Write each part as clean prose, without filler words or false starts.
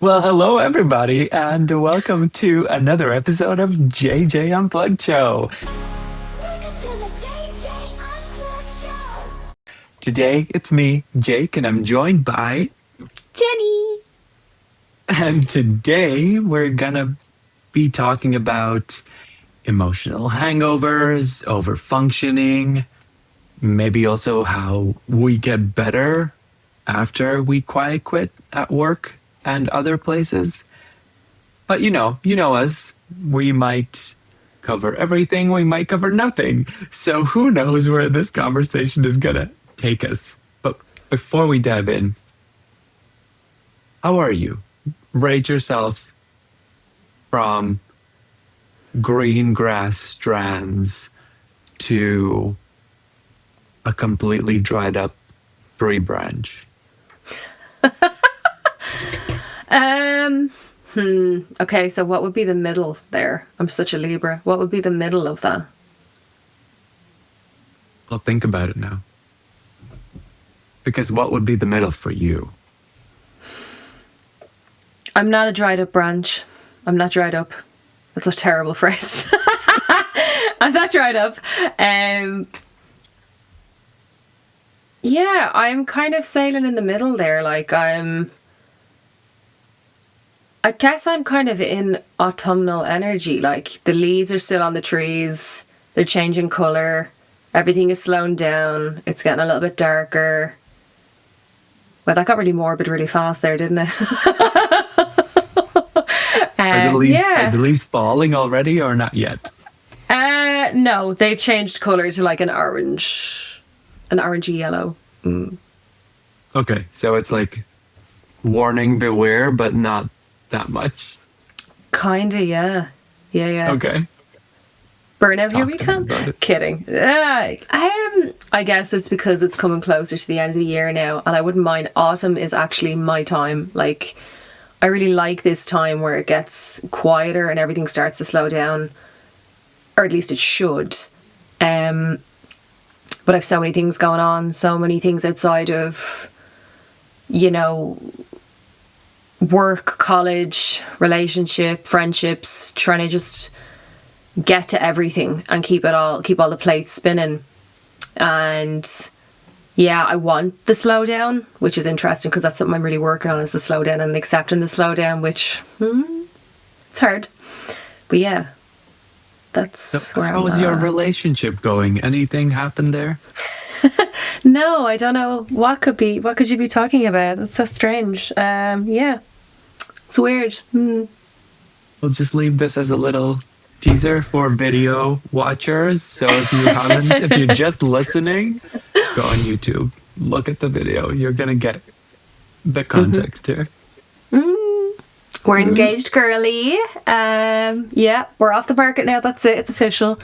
Well, hello everybody, and welcome to another episode of JJ Unplugged Show. Welcome to the JJ Unplugged Show. Today it's me, Jake, and I'm joined by Jenny. and today we're gonna be talking about emotional hangovers, overfunctioning, maybe also how we get better after we quiet quit at work and other places. But you know us. We might cover everything, we might cover nothing. So who knows where this conversation is gonna take us. But before we dive in, how are you? Rate yourself from green grass strands to a completely dried up tree branch. Um, okay, so what would be the middle there? I'm such a Libra. What would be the middle of that? Well, think about it now. Because what would be the middle for you? I'm not a dried up branch. I'm not dried up. That's a terrible phrase. I'm not dried up. Yeah, I'm kind of sailing in the middle there. I guess I'm kind of in autumnal energy. Like the leaves are still on the trees, they're changing colour, everything is slowing down, it's getting a little bit darker. Well, that got really morbid really fast there, didn't it? Are the leaves falling already or not yet? No, they've changed colour to like an orangey yellow. Okay, so it's like warning, beware, but not that much. Kinda, yeah. Yeah. Okay. Burnout here Talk we to me come. about it. Kidding. I guess it's because it's coming closer to the end of the year now, and I wouldn't mind. Autumn is actually my time. Like, I really like this time where it gets quieter and everything starts to slow down, or at least it should. But I've so many things going on, so many things outside of, work, college, relationship, friendships, trying to just get to everything and keep all the plates spinning. And yeah, I want the slowdown, which is interesting because that's something I'm really working on, is the slowdown and accepting the slowdown, which it's hard. But yeah, that's So where how I'm is your at. relationship going? Anything happened there? No, I don't know. What could you be talking about? That's so strange. Yeah, it's weird. We'll just leave this as a little teaser for video watchers. So if you're just listening, go on YouTube, look at the video. You're gonna get the context here. We're engaged, girly. Yeah, we're off the market now. That's it. It's official.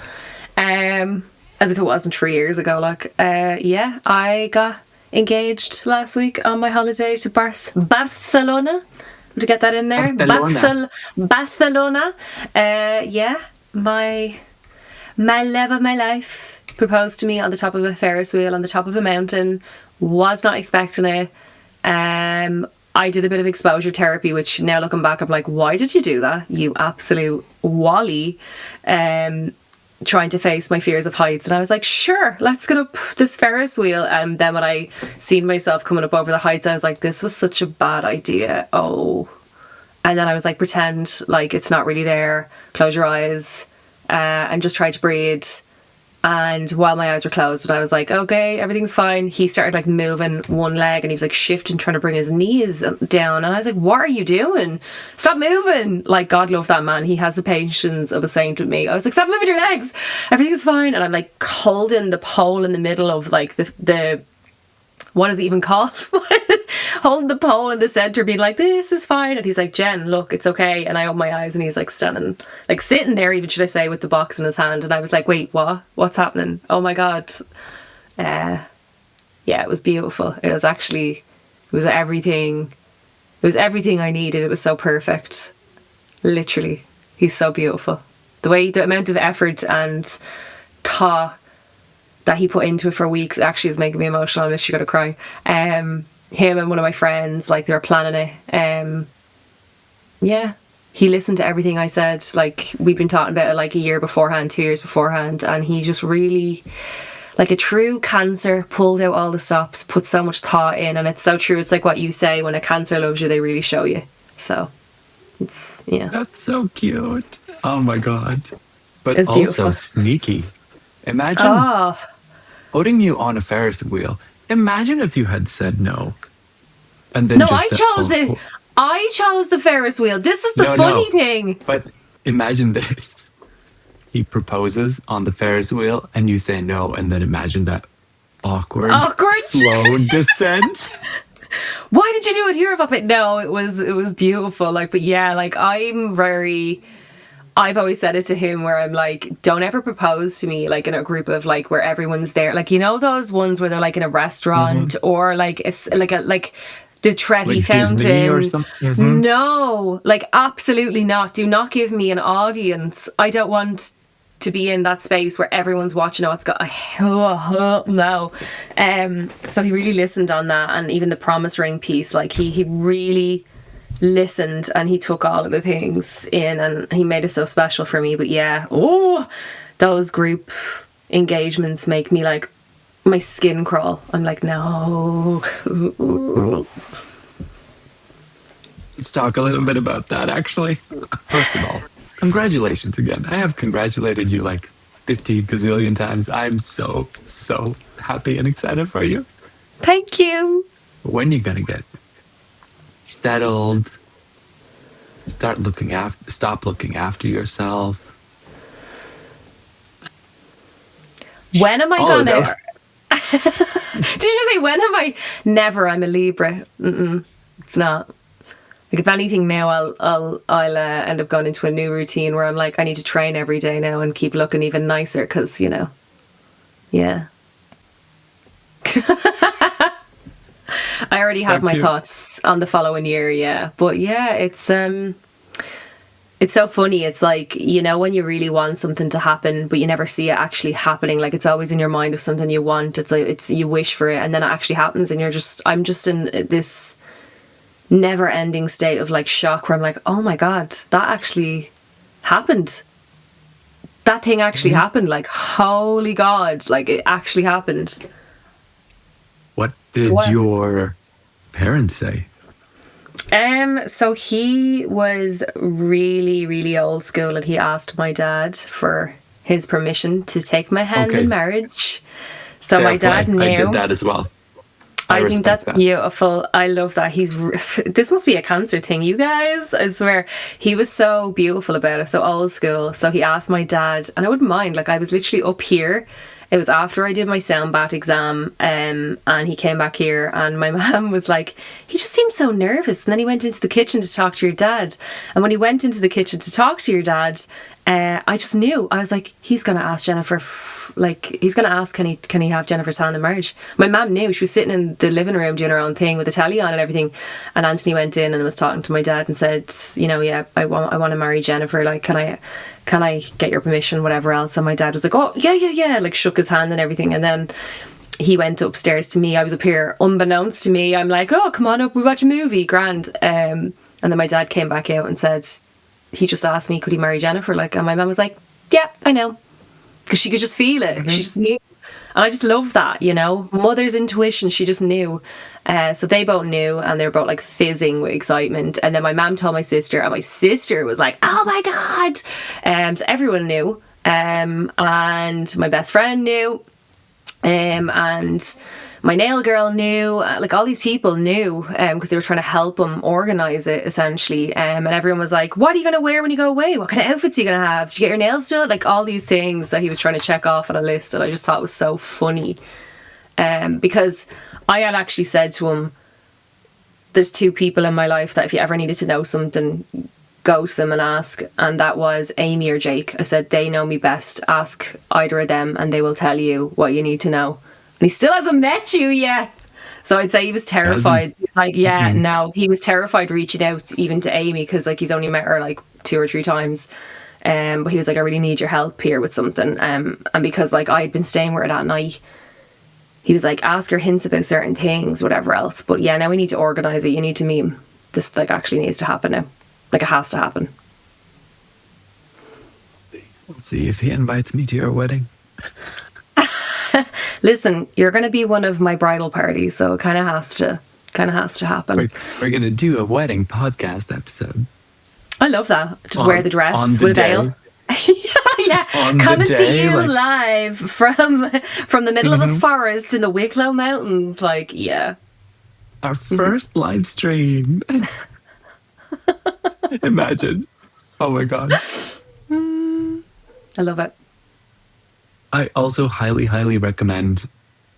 As if it wasn't 3 years ago. Yeah, I got engaged last week on my holiday to Barcelona. To get that in there, Barcelona. Yeah, my love of my life proposed to me on the top of a Ferris wheel on the top of a mountain. Was not expecting it. I did a bit of exposure therapy, which now looking back, I'm like, why did you do that? You absolute wally. Trying to face my fears of heights, and I was like, sure, let's get up this Ferris wheel. And then when I seen myself coming up over the heights, I was like, this was such a bad idea. And then I was like, pretend like it's not really there, close your eyes, and just try to breathe. And while my eyes were closed and I was like, okay, everything's fine, he started like moving one leg and he was like shifting, trying to bring his knees down. And I was like, what are you doing? Stop moving. Like, God love that man. He has the patience of a saint with me. I was like, stop moving your legs. Everything's fine. And I'm like holding the pole in the middle of like the what is it even called? Holding the pole in the center, being like, this is fine. And he's like, Jen, look, it's okay. And I open my eyes and he's like standing, like sitting there, even should I say, with the box in his hand. And I was like, wait, what? What's happening? Oh my God. Yeah, it was beautiful. It was everything. It was everything I needed. It was so perfect. Literally. He's so beautiful. The amount of effort and thought that he put into it for weeks actually is making me emotional. I'm literally gonna cry. Him and one of my friends, like, they were planning it. yeah, he listened to everything I said. Like, we'd been talking about it like a year beforehand, 2 years beforehand, and he just really, like a true cancer, pulled out all the stops, put so much thought in. And it's so true. It's like what you say, when a cancer loves you, they really show you. So it's, yeah. That's so cute. Oh my God. But It's also beautiful. sneaky. Imagine Oh, putting you on a Ferris wheel. Imagine if you had said no. And then no, just I the chose whole- it. I chose the Ferris wheel. This is the funny thing. But imagine this. He proposes on the Ferris wheel and you say no, and then imagine that awkward slow descent. Why did you do it here, Puppet? No, it was beautiful. Like, but yeah, like I've always said it to him where I'm like, don't ever propose to me like in a group of like where everyone's there. Like, you know, those ones where they're like in a restaurant or like like the Trevi Like Fountain Disney or something. No, like absolutely not. Do not give me an audience. I don't want to be in that space where everyone's watching. Oh, it's got no. So he really listened on that, and even the promise ring piece, like he really listened and he took all of the things in, and he made it so special for me. But yeah, those group engagements make me like my skin crawl. I'm like, no. Let's talk a little bit about that, actually. First of all, congratulations again. I have congratulated you like 50 gazillion times. I'm so, so happy and excited for you. Thank you. When you gonna get settled? Stop looking after yourself. When am I Oh, gonna? no. Did you just say when am I? Never. I'm a Libra. It's not. Like, if anything, now I'll end up going into a new routine where I'm like, I need to train every day now and keep looking even nicer because, you know, yeah. I already have my cute. thoughts on the following year, yeah. But yeah, it's so funny. It's like, you know, when you really want something to happen, but you never see it actually happening. Like, it's always in your mind of something you want. It's like you wish for it, and then it actually happens, and I'm just in this never-ending state of like shock where I'm like, oh my God, that actually happened. That thing actually happened. Like, holy God, like it actually happened. What did your parents say? So he was really, really old school, and he asked my dad for his permission to take my hand in marriage. So Fair my dad play. knew. I did that as well. I think that's respect that. beautiful. I love that. This must be a cancer thing, you guys. I swear. He was so beautiful about it, so old school. So he asked my dad, and I wouldn't mind. Like, I was literally up here. It was after I did my sound bat exam, and he came back here, and my mum was like, he just seemed so nervous. And then he went into the kitchen to talk to your dad. And when he went into the kitchen to talk to your dad, I just knew. I was like, he's going to ask Jennifer, he's going to ask, can he have Jennifer's hand in marriage? My mum knew. She was sitting in the living room doing her own thing with the telly on and everything. And Anthony went in and was talking to my dad and said, you know, yeah, I want to marry Jennifer. Like, can I get your permission, whatever else? And my dad was like, oh, yeah, like shook his hand and everything. And then he went upstairs to me. I was up here, unbeknownst to me. I'm like, oh, come on up, we watch a movie, grand. And then my dad came back out and said, he just asked me, could he marry Jennifer? Like, and my mum was like, yeah, I know. Because she could just feel it. She just knew. And I just love that, you know. Mother's intuition, she just knew. So they both knew, and they were both like fizzing with excitement. And then my mum told my sister, and my sister was like, oh my God. So everyone knew. And my best friend knew. And my nail girl knew. Like, all these people knew, because they were trying to help him organise it, essentially. And everyone was like, what are you going to wear when you go away? What kind of outfits are you going to have? Did you get your nails done? Like, all these things that he was trying to check off on a list, and I just thought was so funny. Because I had actually said to him, there's 2 people in my life that if you ever needed to know something, go to them and ask. And that was Amy or Jake. I said, they know me best. Ask either of them and they will tell you what you need to know. And he still hasn't met you yet. So I'd say he was terrified. Like, yeah, no, he was terrified reaching out even to Amy, because like he's only met her like 2 or 3 times. But he was like, I really need your help here with something. And because like I'd been staying with her that night, he was like, ask her hints about certain things, whatever else. But yeah, now we need to organise it. You need to meet him. This like actually needs to happen now. Like, it has to happen. Let's see if he invites me to your wedding. Listen, you're going to be one of my bridal parties, so it kind of has to happen. We're gonna do a wedding podcast episode. I love that. Just wear the dress with a veil. Yeah, On the coming to day, you like- live from the middle of a forest in the Wicklow Mountains. Like, yeah. Our first live stream. Imagine. Oh my god. I love it. I also highly, highly recommend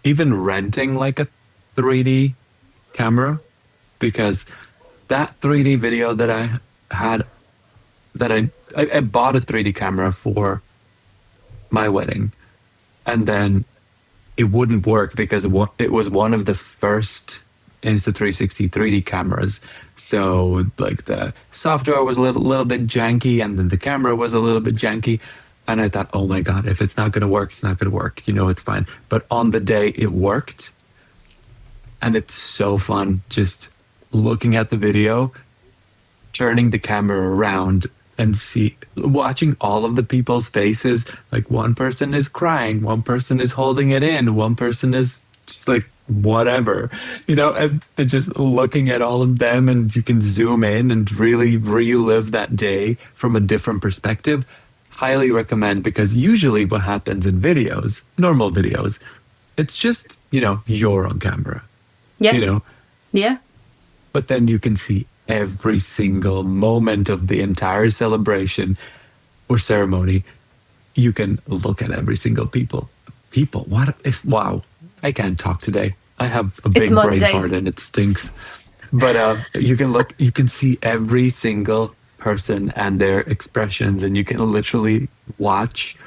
even renting like a 3D camera, because that 3D video that I had, that I bought a 3D camera for my wedding, and then it wouldn't work because it was one of the first Insta360 3D cameras. So like the software was a little bit janky, and then the camera was a little bit janky. And I thought, oh my God, if it's not going to work, it's not going to work. You know, it's fine. But on the day it worked. And it's so fun just looking at the video, turning the camera around and watching all of the people's faces. Like, one person is crying, one person is holding it in, one person is just like, whatever, you know, and just looking at all of them, and you can zoom in and really relive that day from a different perspective. Highly recommend, because usually what happens in videos, normal videos, it's just, you know, you're on camera, Yeah. you know, Yeah. but then you can see every single moment of the entire celebration or ceremony. You can look at every single people. What if, wow, I can't talk today. I have a big brain Monday. fart and it stinks. But you can see every single person and their expressions, and you can literally watch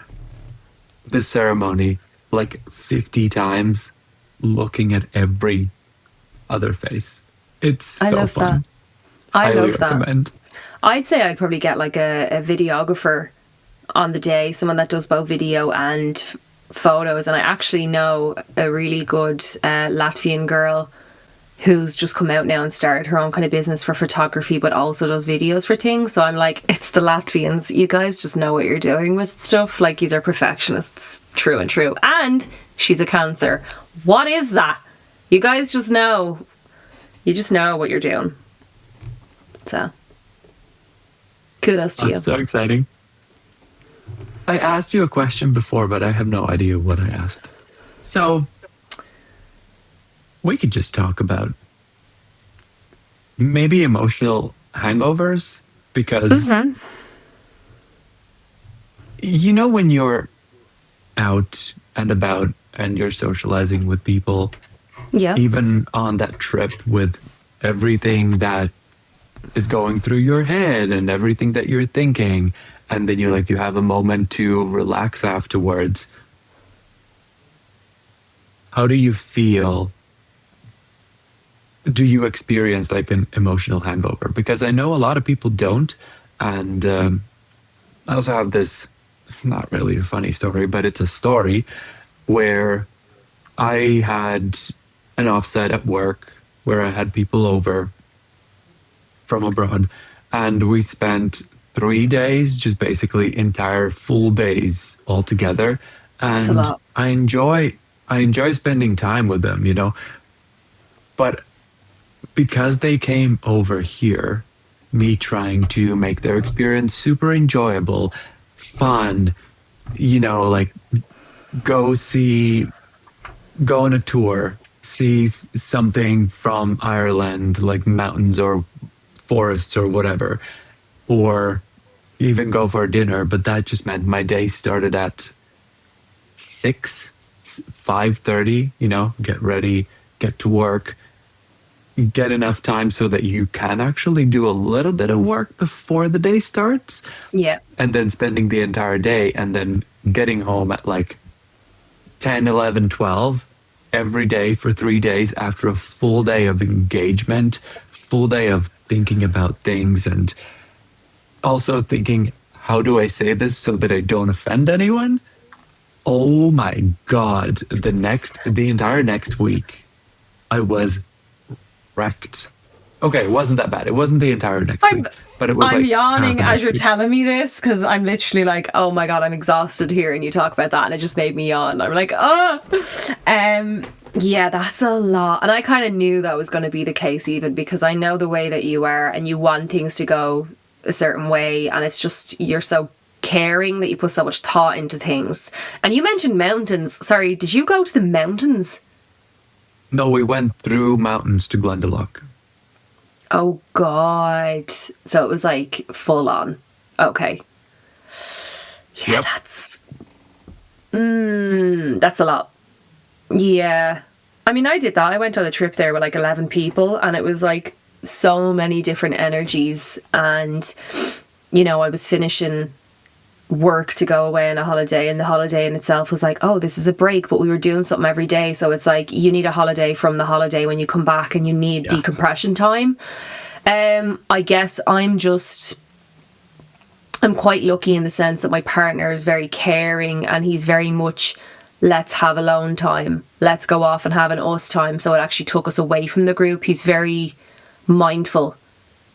the ceremony like 50 times, looking at every other face. It's I so love fun. that. I Highly love that. recommend. I'd say I'd probably get like a videographer on the day, someone that does both video and photos. And I actually know a really good Latvian girl who's just come out now and started her own kind of business for photography, but also does videos for things. So I'm like, it's the Latvians. You guys just know what you're doing with stuff. Like, these are perfectionists. True and true. And she's a Cancer. What is that? You guys just know. You just know what you're doing. So, kudos to you. That's so exciting. I asked you a question before, but I have no idea what I asked. So we could just talk about maybe emotional hangovers, because you know, when you're out and about and you're socializing with people, Yeah. even on that trip, with everything that is going through your head and everything that you're thinking, and then you have a moment to relax afterwards. How do you feel? Do you experience like an emotional hangover? Because I know a lot of people don't. And I also have this, it's not really a funny story, but it's a story where I had an offsite at work where I had people over from abroad, and we spent 3 days, just basically entire full days all together. That's a And lot. I enjoy spending time with them, you know. But because they came over here, me trying to make their experience super enjoyable, fun, you know, like go on a tour, see something from Ireland, like mountains or forests or whatever, or even go for dinner. But that just meant my day started at 5:30, you know, get ready, get to work, get enough time so that you can actually do a little bit of work before the day starts, Yeah. and then spending the entire day, and then getting home at like 10, 11, 12 every day for 3 days after a full day of engagement, full day of thinking about things, and also thinking, how do I say this so that I don't offend anyone? Oh my God. The entire next week, I was wrecked. Okay, it wasn't that bad. It wasn't the entire next week, but it was I'm like yawning half the as you're next week. telling me this because I'm literally like, oh my God, I'm exhausted here. And you talk about that and it just made me yawn. I'm like, oh. Yeah, that's a lot. And I kind of knew that was going to be the case even because I know the way that you are and you want things to go a certain way. And it's just, you're so caring that you put so much thought into things. And you mentioned mountains. Sorry, did you go to the mountains? No, we went through mountains to Glendalough. Oh God. So it was like full on. Okay. Yeah, Yep. that's a lot. Yeah. I mean, I did that. I went on a trip there with like 11 people and it was like so many different energies. And, you know, I was finishing work to go away on a holiday and the holiday in itself was like, oh, this is a break, but we were doing something every day. So it's like you need a holiday from the holiday when you come back and you need decompression time. I guess I'm quite lucky in the sense that my partner is very caring and he's very much, let's have alone time. Let's go off and have an us time. So it actually took us away from the group. He's very mindful.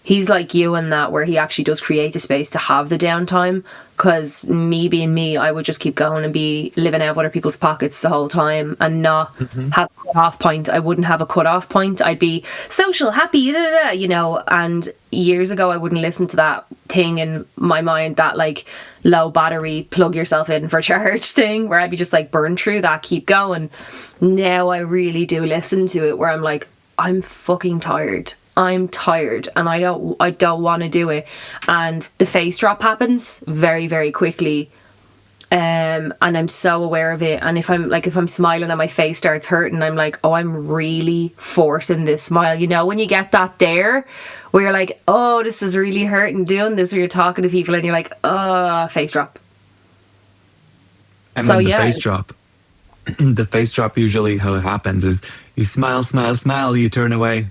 He's like you in that where he actually does create the space to have the downtime, because me being me, I would just keep going and be living out of other people's pockets the whole time and not have a cut-off point. I wouldn't have a cut-off point. I'd be social, happy, you know, and years ago I wouldn't listen to that thing in my mind, that like low battery, plug yourself in for charge thing, where I'd be just like, burn through that, keep going. Now I really do listen to it where I'm like, I'm fucking tired. I'm tired and I don't want to do it. And the face drop happens very, very quickly. And I'm so aware of it. And if I'm smiling and my face starts hurting, I'm like, oh, I'm really forcing this smile. You know, when you get that there where you're like, oh, this is really hurting doing this, where you're talking to people and you're like, oh, face drop. And then the face drop. The face drop, usually how it happens is you smile, smile, smile, you turn away.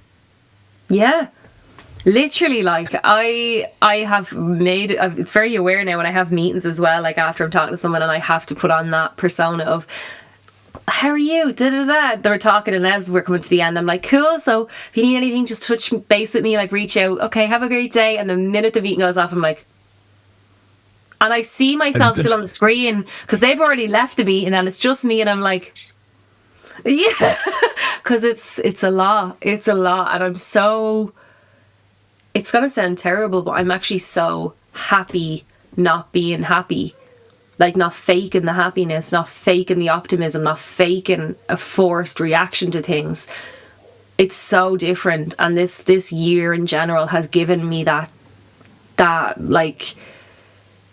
Yeah, literally. Like I have made, it's very aware now when I have meetings as well, like after I'm talking to someone and I have to put on that persona of, how are you, they're talking and as we're coming to the end I'm like, cool, so if you need anything just touch base with me, like reach out, okay, have a great day. And the minute the meeting goes off I'm like, and I see myself still on the screen because they've already left the meeting and it's just me and I'm like, yeah, because it's a lot. It's a lot. And I'm so, it's going to sound terrible, but I'm actually so happy not being happy. Like not faking the happiness, not faking the optimism, not faking a forced reaction to things. It's so different. And this year in general has given me that like,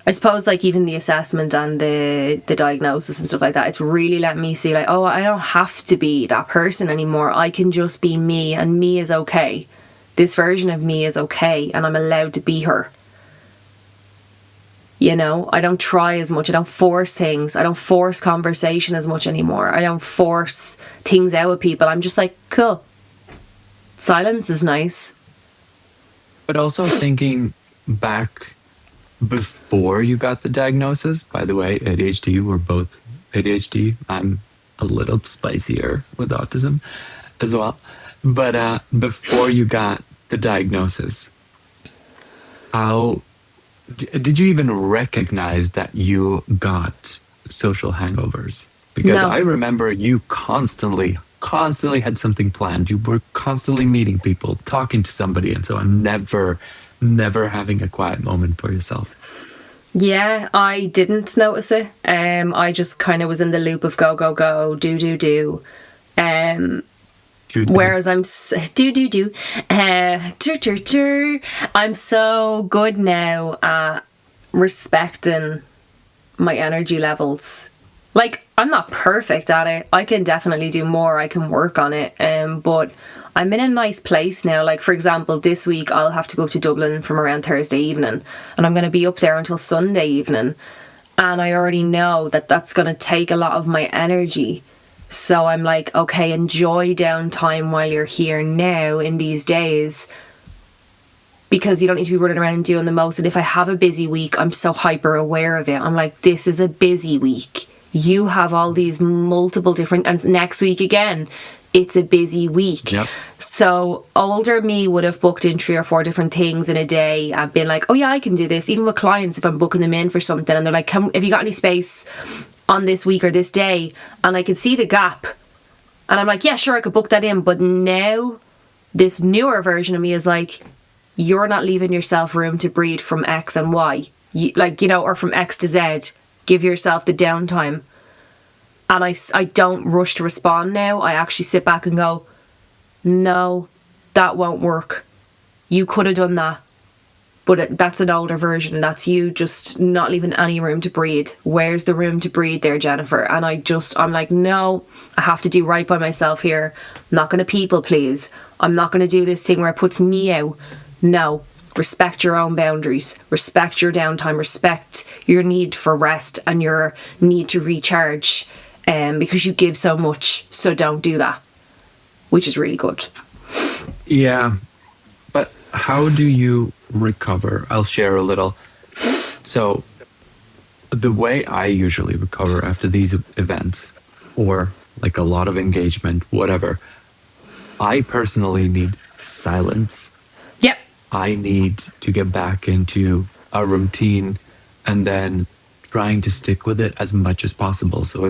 I suppose like even the assessment and the diagnosis and stuff like that, it's really let me see like, oh, I don't have to be that person anymore. I can just be me and me is okay. This version of me is okay and I'm allowed to be her. You know, I don't try as much. I don't force things. I don't force conversation as much anymore. I don't force things out with people. I'm just like, cool. Silence is nice. But also thinking back before you got the diagnosis, by the way, ADHD, we're both ADHD. I'm a little spicier with autism as well. But before you got the diagnosis, how did you even recognize that you got social hangovers? Because No. I remember you constantly had something planned. You were constantly meeting people, talking to somebody, and so on, never having a quiet moment for yourself. Yeah, I didn't notice it. I just kind of was in the loop of go, go, go, do, do, do. Whereas I'm I'm so good now at respecting my energy levels. Like, I'm not perfect at it. I can definitely do more. I can work on it. But I'm in a nice place now. Like, for example, this week I'll have to go to Dublin from around Thursday evening, and I'm going to be up there until Sunday evening. And I already know that that's going to take a lot of my energy. So I'm like, okay, enjoy downtime while you're here now in these days, because you don't need to be running around and doing the most. And if I have a busy week, I'm so hyper aware of it. I'm like, this is a busy week. You have all these multiple different, and next week again, it's a busy week. Yep. So older me would have booked in 3 or 4 different things in a day and been like, oh yeah, I can do this. Even with clients, if I'm booking them in for something and they're like, have you got any space on this week or this day? And I can see the gap. And I'm like, yeah, sure, I could book that in. But now this newer version of me is like, you're not leaving yourself room to breathe from X and Y. Or from X to Z. Give yourself the downtime. And I don't rush to respond now. I actually sit back and go, no, that won't work. You could have done that. But that's an older version. That's you just not leaving any room to breathe. Where's the room to breathe there, Jennifer? And I'm like, no, I have to do right by myself here. I'm not going to people please. I'm not going to do this thing where it puts me out. No. Respect your own boundaries. Respect your downtime. Respect your need for rest and your need to recharge. Because you give so much, so don't do that, which is really good. Yeah, but how do you recover? I'll share a little. So, the way I usually recover after these events, or like a lot of engagement, whatever, I personally need silence. Yep. I need to get back into a routine and then trying to stick with it as much as possible. So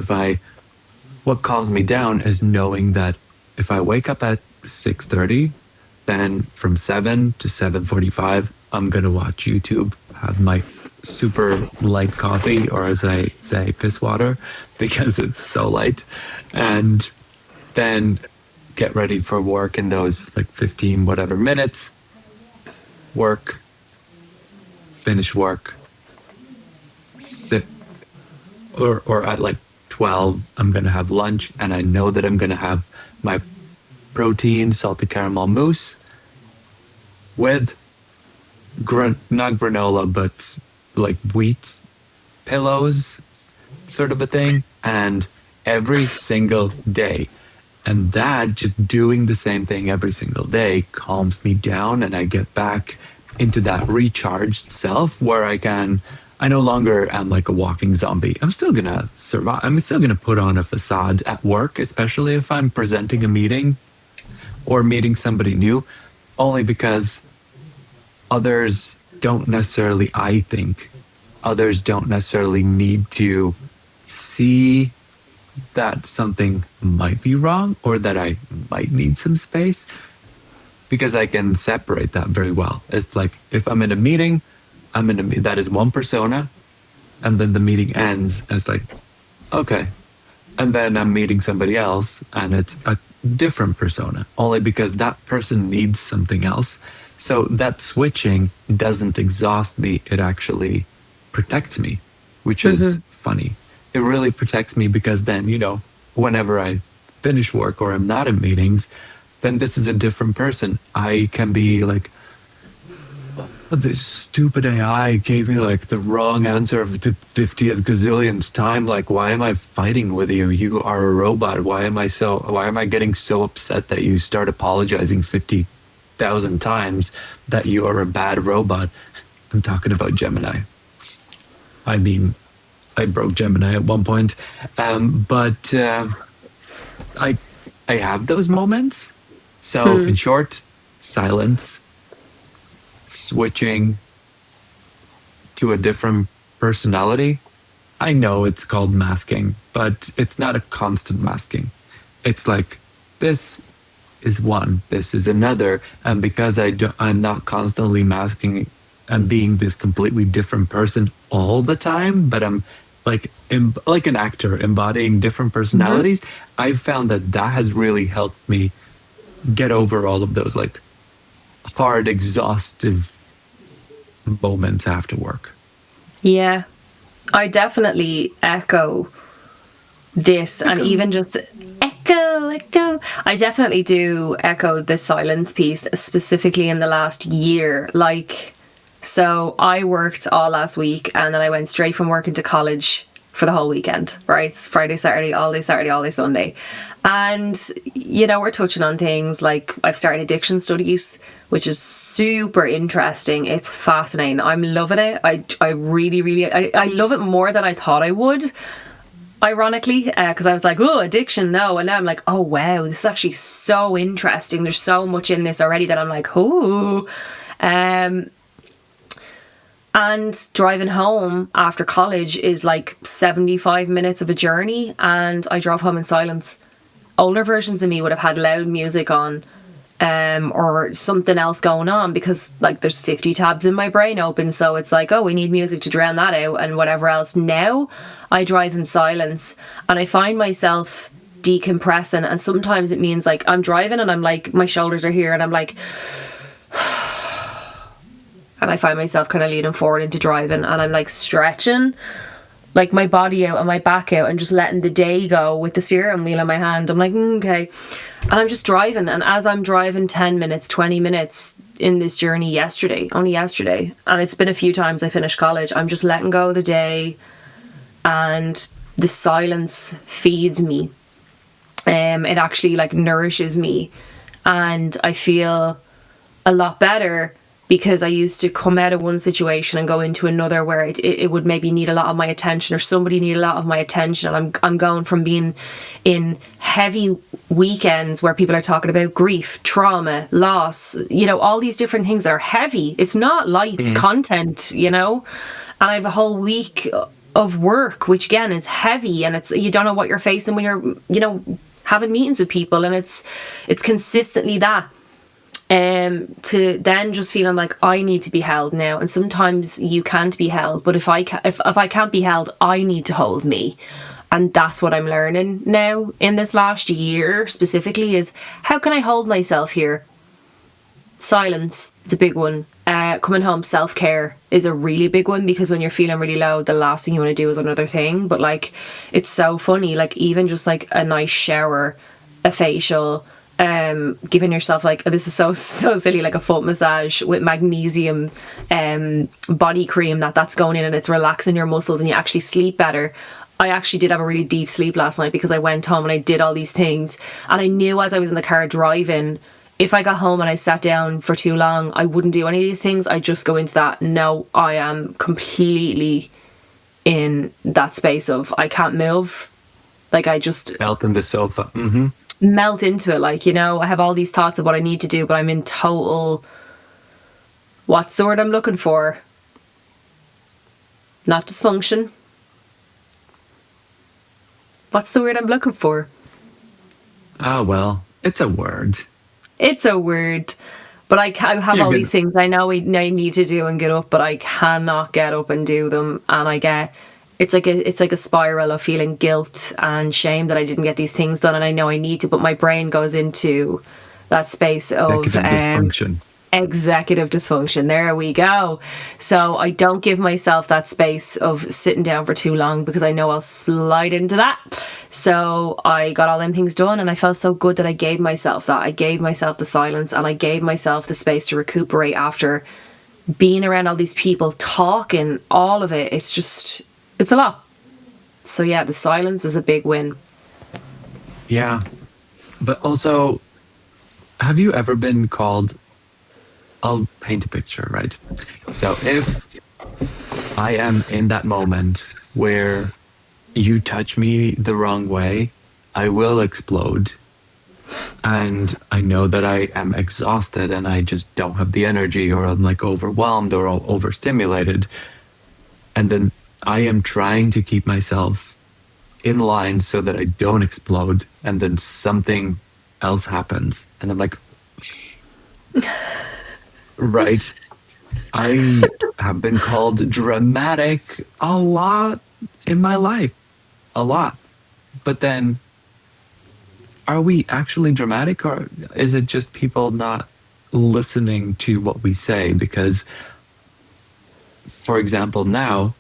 what calms me down is knowing that if I wake up at 6:30, then from 7 to 7:45, I'm going to watch YouTube, have my super light coffee, or as I say, piss water, because it's so light, and then get ready for work in those like 15 whatever minutes, work, finish work, sit, or at like 12, I'm going to have lunch, and I know that I'm going to have my protein salted caramel mousse with not granola, but like wheat pillows, sort of a thing, and every single day. And that, just doing the same thing every single day, calms me down, and I get back into that recharged self where I no longer am like a walking zombie. I'm still gonna survive. I'm still gonna put on a facade at work, especially if I'm presenting a meeting or meeting somebody new, only because others don't necessarily, I think, others don't necessarily need to see that something might be wrong or that I might need some space, because I can separate that very well. It's like if I'm in a meeting, that is one persona, and then the meeting ends, and it's like, okay. And then I'm meeting somebody else, and it's a different persona, only because that person needs something else. So that switching doesn't exhaust me. It actually protects me, which is funny. It really protects me, because then, whenever I finish work or I'm not in meetings, then this is a different person. I can be like, this stupid AI gave me like the wrong answer of the 50th gazillionth time. Like, why am I fighting with you? You are a robot. Why am I getting so upset that you start apologizing 50,000 times that you are a bad robot? I'm talking about Gemini. I mean, I broke Gemini at one point. But I have those moments. So in short, silence, switching to a different personality. I know it's called masking, but it's not a constant masking. It's like, this is one, this is another. And because I'm not constantly masking and being this completely different person all the time, but I'm like an actor embodying different personalities, I've found that has really helped me get over all of those like hard, exhaustive moments after work. Yeah, I definitely echo this, and even just echo. I definitely do echo the silence piece, specifically in the last year. Like, so I worked all last week, and then I went straight from work into college for the whole weekend, right? It's Friday, Saturday, all day Sunday. And, we're touching on things like I've started addiction studies, which is super interesting. It's fascinating. I'm loving it. I really, really, I love it more than I thought I would. ironically, because I was like, oh, addiction, no. And now I'm like, oh, wow, this is actually so interesting. There's so much in this already that I'm like, oh. And driving home after college is like 75 minutes of a journey, and I drove home in silence. Older versions of me would have had loud music on, or something else going on, because like there's 50 tabs in my brain open, so it's like, oh, we need music to drown that out and whatever else. Now I drive in silence, and I find myself decompressing, and sometimes it means like I'm driving and I'm like, my shoulders are here and I'm like and I find myself kind of leaning forward into driving, and I'm like stretching like my body out and my back out and just letting the day go with the steering wheel in my hand. I'm like, okay. And I'm just driving. And as I'm driving 10 minutes, 20 minutes in this journey only yesterday, and it's been a few times I finished college, I'm just letting go of the day, and the silence feeds me. It actually like nourishes me, and I feel a lot better, because I used to come out of one situation and go into another where it would maybe need a lot of my attention, or somebody need a lot of my attention. And I'm going from being in heavy weekends where people are talking about grief, trauma, loss, all these different things that are heavy. It's not light content, And I have a whole week of work, which again is heavy, and it's, you don't know what you're facing when you're, having meetings with people, and it's consistently that. To then just feeling like I need to be held now, and sometimes you can't be held, but if I can't be held, I need to hold me. And that's what I'm learning now in this last year specifically, is how can I hold myself here? Silence is a big one. Coming home, self-care is a really big one, because when you're feeling really low, the last thing you want to do is another thing. But like, it's so funny, like even just like a nice shower, a facial, giving yourself like, this is so silly, like a foot massage with magnesium body cream that's going in, and it's relaxing your muscles, and you actually sleep better. I actually did have a really deep sleep last night, because I went home and I did all these things, and I knew as I was in the car driving, if I got home and I sat down for too long, I wouldn't do any of these things. I just go into that, no, I am completely in that space of I can't move. Like I just Melt in the sofa. melt into it, like, I have all these thoughts of what I need to do, but I'm in total, what's the word I'm looking for? Not dysfunction. What's the word I'm looking for? Ah, well, it's a word. It's a word. But I have all these things I know I need to do and get up, but I cannot get up and do them, and it's like a spiral of feeling guilt and shame that I didn't get these things done, and I know I need to, but my brain goes into that space of executive dysfunction. There we go. So I don't give myself that space of sitting down for too long, because I know I'll slide into that. So I got all them things done, and I felt so good that I gave myself that. I gave myself the silence, and I gave myself the space to recuperate after being around all these people, talking, all of it. It's a lot. So yeah, the silence is a big win. Yeah. But also, have you ever been called, I'll paint a picture, right? So if I am in that moment where you touch me the wrong way, I will explode. And I know that I am exhausted and I just don't have the energy, or I'm like overwhelmed or overstimulated. And then I am trying to keep myself in line so that I don't explode, and then something else happens, and I'm like, right. I have been called dramatic a lot in my life, a lot. But then, are we actually dramatic, or is it just people not listening to what we say? Because, for example, now,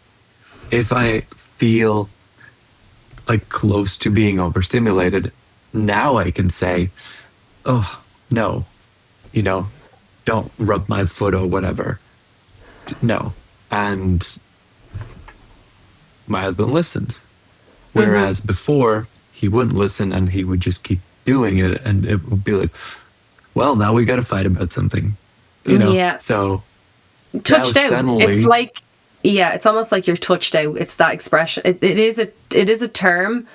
if I feel like close to being overstimulated, now I can say, oh, no, don't rub my foot or whatever. No. And my husband listens. Whereas before, he wouldn't listen and he would just keep doing it. And it would be like, well, now we got to fight about something. Yeah. So touched out. suddenly, It's like Yeah, it's almost like you're touched out. It's that expression. It is a term,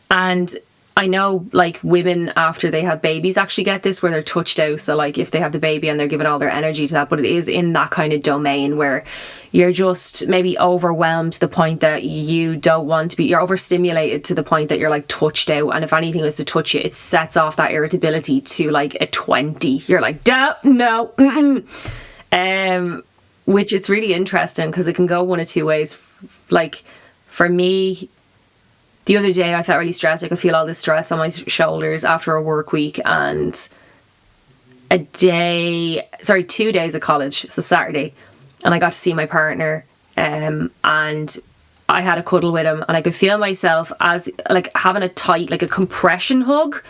and I know like women after they have babies actually get this where they're touched out. So like if they have the baby and they're giving all their energy to that, but it is in that kind of domain where you're just maybe overwhelmed to the point that you don't want to be, you're overstimulated to the point that you're like touched out. And if anything was to touch you, it sets off that irritability to like a 20. You're like, no. Which it's really interesting because it can go one of two ways. Like for me, the other day I felt really stressed. I could feel all this stress on my shoulders after a work week and 2 days of college, so Saturday, and I got to see my partner, and I had a cuddle with him, and I could feel myself as like having a tight, like a compression hug,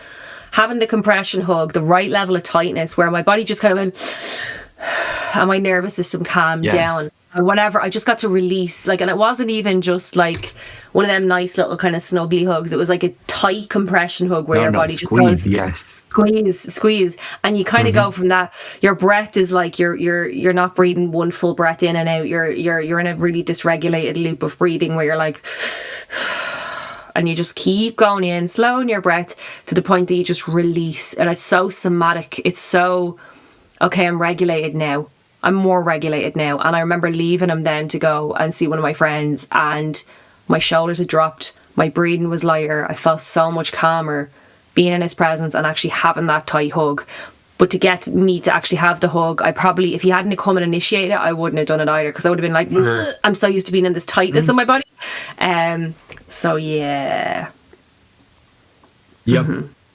having the compression hug, the right level of tightness where my body just kind of went and my nervous system calmed down. And whatever, I just got to release, like, and it wasn't even just like one of them nice little kind of snuggly hugs. It was like a tight compression hug where your body squeeze, just goes, squeeze, and you kind of go from that. Your breath is like you're not breathing one full breath in and out. You're in a really dysregulated loop of breathing where you're like, and you just keep going in, slowing your breath to the point that you just release. And it's so somatic. It's so, okay, I'm regulated now. I'm more regulated now. And I remember leaving him then to go and see one of my friends, and my shoulders had dropped. My breathing was lighter. I felt so much calmer being in his presence and actually having that tight hug. But to get me to actually have the hug, I probably, if he hadn't come and initiated it, I wouldn't have done it either, because I would have been like, I'm so used to being in this tightness in my body. So yeah. Yep.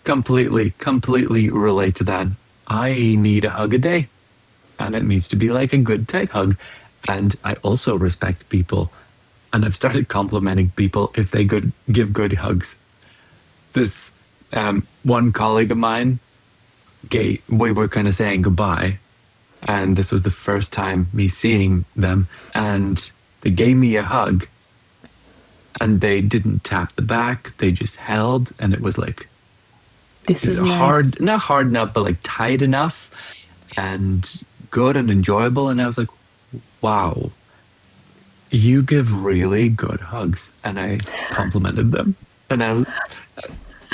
Completely relate to that. I need a hug a day. And it needs to be like a good tight hug. And I also respect people. And I've started complimenting people if they give good hugs. This one colleague of mine, we were kind of saying goodbye. And this was the first time me seeing them. And they gave me a hug. And they didn't tap the back. They just held. And it was like, this is hard, nice. not hard enough, but like tight enough. And good and enjoyable. And I was like, wow, you give really good hugs. And I complimented them. And I was,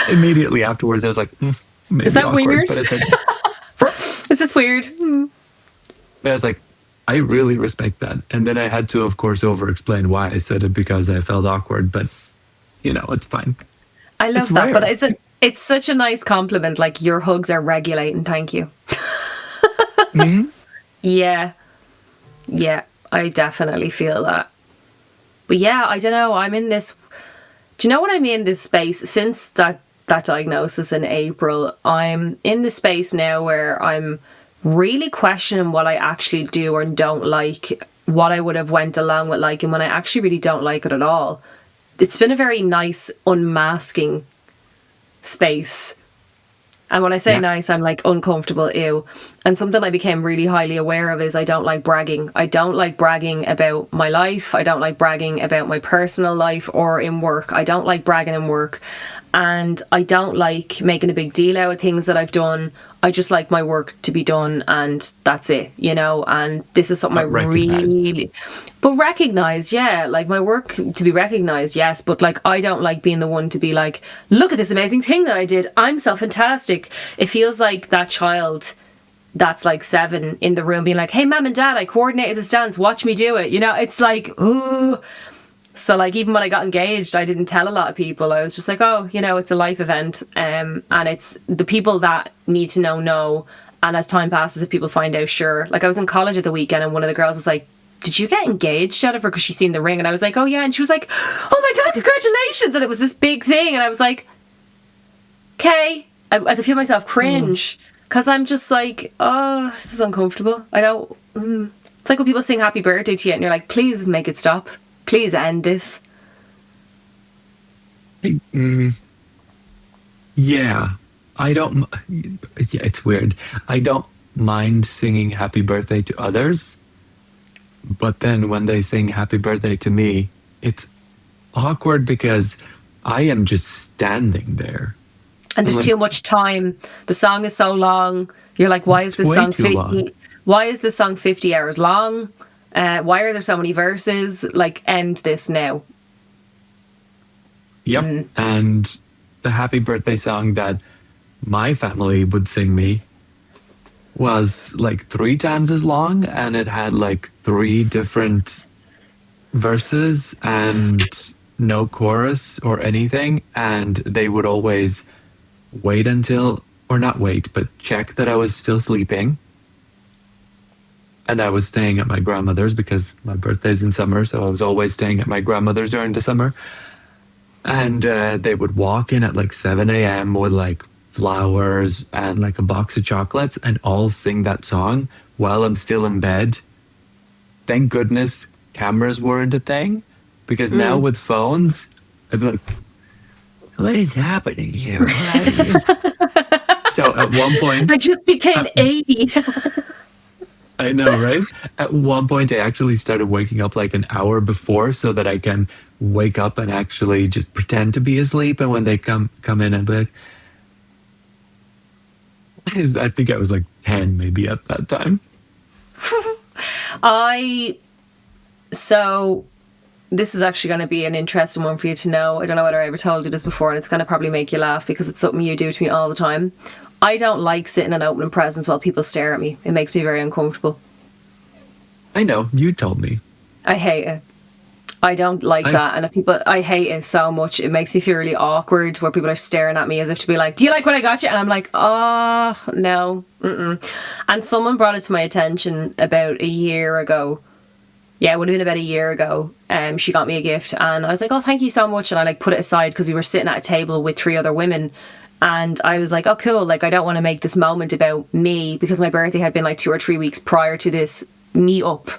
immediately afterwards I was like, maybe is that awkward, weird? but I said, is this weird? But I was like, I really respect that. And then I had to, of course, over explain why I said it, because I felt awkward, but it's fine. I love that, but it's such a nice compliment. Like, your hugs are regulating. Thank you. Mm-hmm. Yeah, I definitely feel that. But yeah, I don't know, I'm in this, do you know what I'm in this space since that diagnosis in April? I'm in the space now where I'm really questioning what I actually do or don't like, what I would have went along with liking when I actually really don't like it at all. It's been a very nice unmasking space. And when I say nice, I'm like uncomfortable, ew. And something I became really highly aware of is I don't like bragging. I don't like bragging about my life. I don't like bragging about my personal life or in work. I don't like bragging in work. And I don't like making a big deal out of things that I've done. I just like my work to be done, and that's it, and this is something I really, but recognize, like my work to be recognized, yes, but like I don't like being the one to be like, look at this amazing thing that I did, I'm so fantastic. It feels like that child that's like 7 in the room being like, hey, mom and dad, I coordinated this dance, watch me do it. It's like, ooh. So like even when I got engaged, I didn't tell a lot of people. I was just like, oh, it's a life event, and it's the people that need to know. And as time passes, if people find out, sure. Like I was in college at the weekend, and one of the girls was like, did you get engaged, Jennifer? Because she's seen the ring. And I was like, oh yeah. And she was like, oh my God, congratulations. And it was this big thing. And I was like, okay. I could feel myself cringe because I'm just like, oh, this is uncomfortable. I don't. It's like when people sing happy birthday to you and you're like, please make it stop. Please end this. Yeah, I don't. Yeah, it's weird. I don't mind singing happy birthday to others, but then when they sing happy birthday to me, it's awkward because I am just standing there. And there's too much time. The song is so long. You're like, why is this song 50? Why is this song 50 hours long? Why are there so many verses? Like, end this now. Yep. And the happy birthday song that my family would sing me was like 3 times as long, and it had like 3 different verses and no chorus or anything. And they would always wait until, or not wait, but check that I was still sleeping. And I was staying at my grandmother's because my birthday's in summer, so I was always staying at my grandmother's during the summer. And they would walk in at like 7 a.m. with like flowers and like a box of chocolates and all sing that song while I'm still in bed. Thank goodness cameras weren't a thing, because now with phones, I'd be like, what is happening here? So at one point, I just became 80. I know, right? At one point, I actually started waking up like an hour before so that I can wake up and actually just pretend to be asleep. And when they come in, I'd be like, I think I was like 10 maybe at that time. So this is actually going to be an interesting one for you to know. I don't know whether I ever told you this before, and it's going to probably make you laugh because it's something you do to me all the time. I don't like sitting and opening presents while people stare at me. It makes me very uncomfortable. I know, you told me. I hate it. I don't like that. And if people, I hate it so much. It makes me feel really awkward where people are staring at me as if to be like, do you like what I got you? And I'm like, oh, no. And someone brought it to my attention about a year ago. Yeah, it would have been about a year ago. She got me a gift and I was like, oh, thank you so much. And I like put it aside because we were sitting at a table with 3 other women. And I was like, oh, cool. Like, I don't want to make this moment about me because my birthday had been like 2 or 3 weeks prior to this meet up.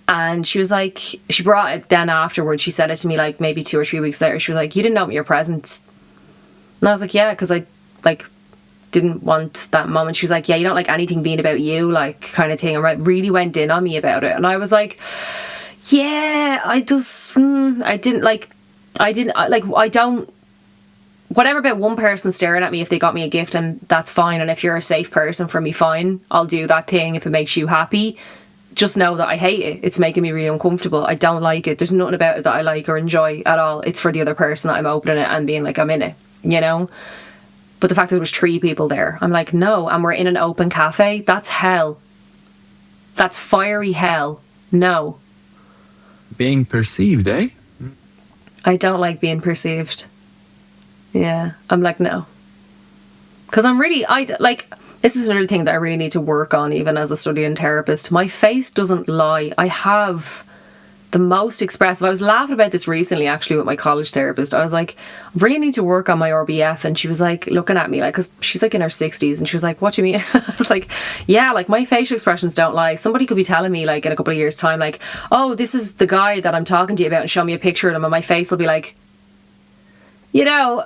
And she was like, she brought it then afterwards. She said it to me like maybe 2 or 3 weeks later. She was like, you didn't open your presents. And I was like, yeah, because I like didn't want that moment. She was like, yeah, you don't like anything being about you, like kind of thing. And really went in on me about it. And I was like, yeah, I don't, whatever about one person staring at me if they got me a gift, and that's fine. And if you're a safe person for me, fine. I'll do that thing if it makes you happy. Just know that I hate it. It's making me really uncomfortable. I don't like it. There's nothing about it that I like or enjoy at all. It's for the other person that I'm opening it and being like, I'm in it, you know? But the fact that there was 3 people there, I'm like, no, and we're in an open cafe? That's hell. That's fiery hell. No. Being perceived, eh? I don't like being perceived. Yeah, I'm like, no. Because this is another thing that I really need to work on, even as a studying therapist. My face doesn't lie. I have the most expressive. I was laughing about this recently, actually, with my college therapist. I was like, I really need to work on my RBF. And she was like, looking at me, like, because she's like in her 60s. And she was like, what do you mean? I was like, yeah, like my facial expressions don't lie. Somebody could be telling me, like, in a couple of years' time, like, oh, this is the guy that I'm talking to you about, and show me a picture of him. And my face will be like, you know,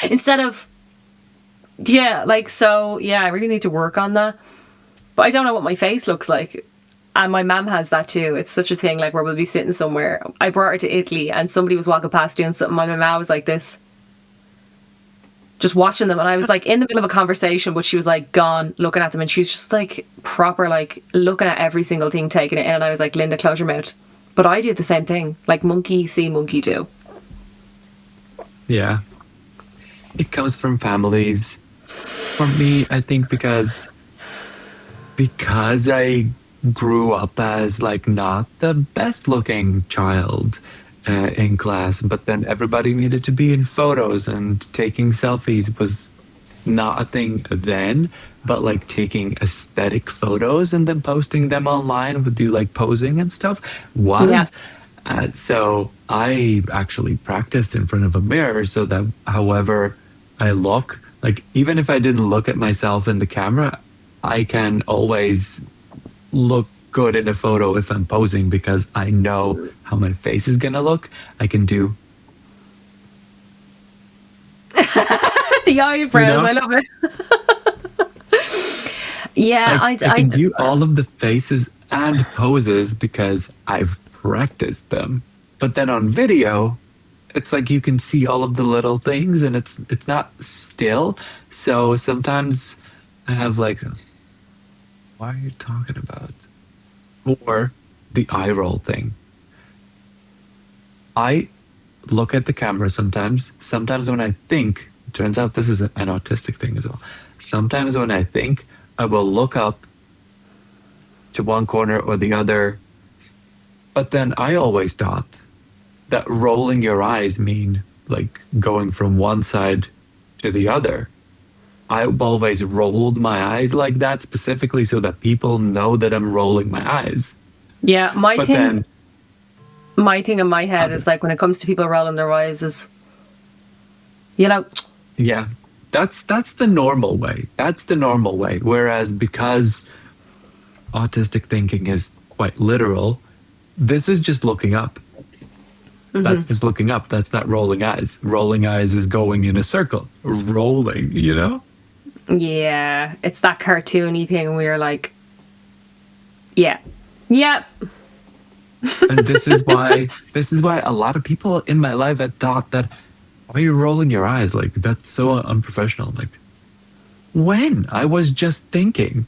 instead of, yeah, like, so, yeah, I really need to work on that. But I don't know what my face looks like. And my mum has that too. It's such a thing, like, where we'll be sitting somewhere. I brought her to Italy and somebody was walking past doing something. My mum was like this, just watching them. And I was like in the middle of a conversation, but she was like gone looking at them. And she was just like proper, like looking at every single thing, taking it in. And I was like, Linda, close your mouth. But I did the same thing. Like, monkey see, monkey do. Yeah. It comes from families. For me, I think because I grew up as like not the best looking child in class, but then everybody needed to be in photos, and taking selfies was not a thing then, but like taking aesthetic photos and then posting them online would do like posing and stuff was. Yeah. So I actually practiced in front of a mirror so that however I look, like even if I didn't look at myself in the camera, I can always look good in a photo if I'm posing because I know how my face is gonna look. I can do the eyebrows, you know? I love it. Yeah, I can do all of the faces and poses because I've practiced them. But then on video, it's like you can see all of the little things and it's not still. So sometimes I have like, what are you talking about? Or the eye roll thing. I look at the camera sometimes. Sometimes when I think, it turns out this is an autistic thing as well. Sometimes when I think, I will look up to one corner or the other. But then I always thought that rolling your eyes mean like going from one side to the other. I've always rolled my eyes like that specifically so that people know that I'm rolling my eyes. Yeah, But then, my thing in my head is like when it comes to people rolling their eyes is, you know, yeah, that's the normal way. That's the normal way. Whereas because autistic thinking is quite literal, this is just looking up. That is looking up. That's not rolling eyes. Rolling eyes is going in a circle. Rolling, you know? yeah, it's that cartoony thing where you're like, yeah, yep. And this is why a lot of people in my life had thought that, why are you rolling your eyes? Like, that's so unprofessional. Like, when? I was just thinking.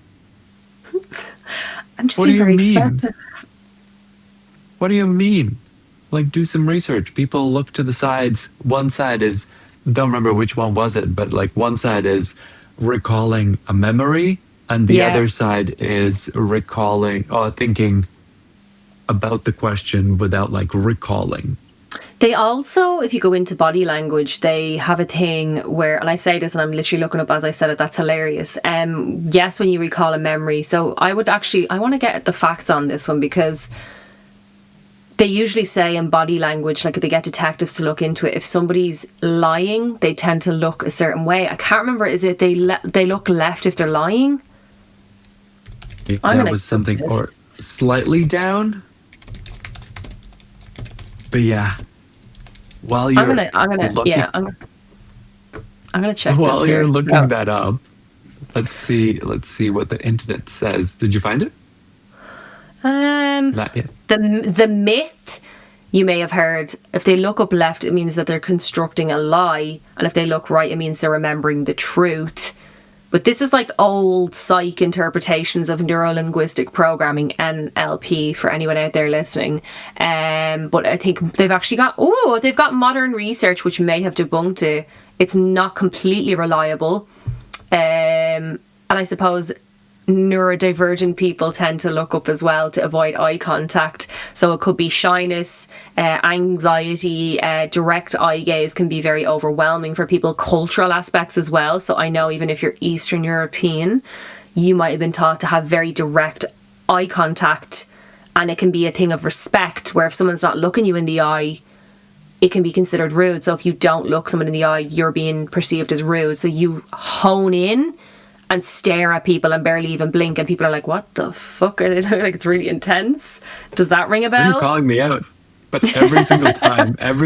I'm just What being do you very mean? expressive. What do you mean? Like, do some research. People look to the sides. One side is, don't remember which one was it, but like one side is recalling a memory, and the Yeah. other side is recalling or thinking about the question without like recalling. They also, if you go into body language, they have a thing where, and I say this and I'm literally looking up as I said it, that's hilarious. Yes, when you recall a memory. So I want to get the facts on this one because they usually say in body language, like if they get detectives to look into it, if somebody's lying, they tend to look a certain way. I can't remember, is it they look left if they're lying? If I'm that gonna was something, this. or slightly down. But yeah, while you're I'm gonna looking, yeah, I'm gonna check while this you're here. looking So, that up, let's see what the internet says. Did you find it? Not yet. the myth you may have heard, if they look up left, it means that they're constructing a lie, and if they look right, it means they're remembering the truth. But this is like old psych interpretations of neuro-linguistic programming, NLP, for anyone out there listening. But I think they've actually got modern research which may have debunked it. It's not completely reliable. And I suppose neurodivergent people tend to look up as well to avoid eye contact. So it could be shyness, anxiety, direct eye gaze can be very overwhelming for people. Cultural aspects as well. So I know even if you're Eastern European, you might have been taught to have very direct eye contact, and it can be a thing of respect where if someone's not looking you in the eye, it can be considered rude. So if you don't look someone in the eye, you're being perceived as rude. So you hone in and stare at people and barely even blink, and people are like, what the fuck are they doing? Like, it's really intense. Does that ring a You're bell? calling me out. But every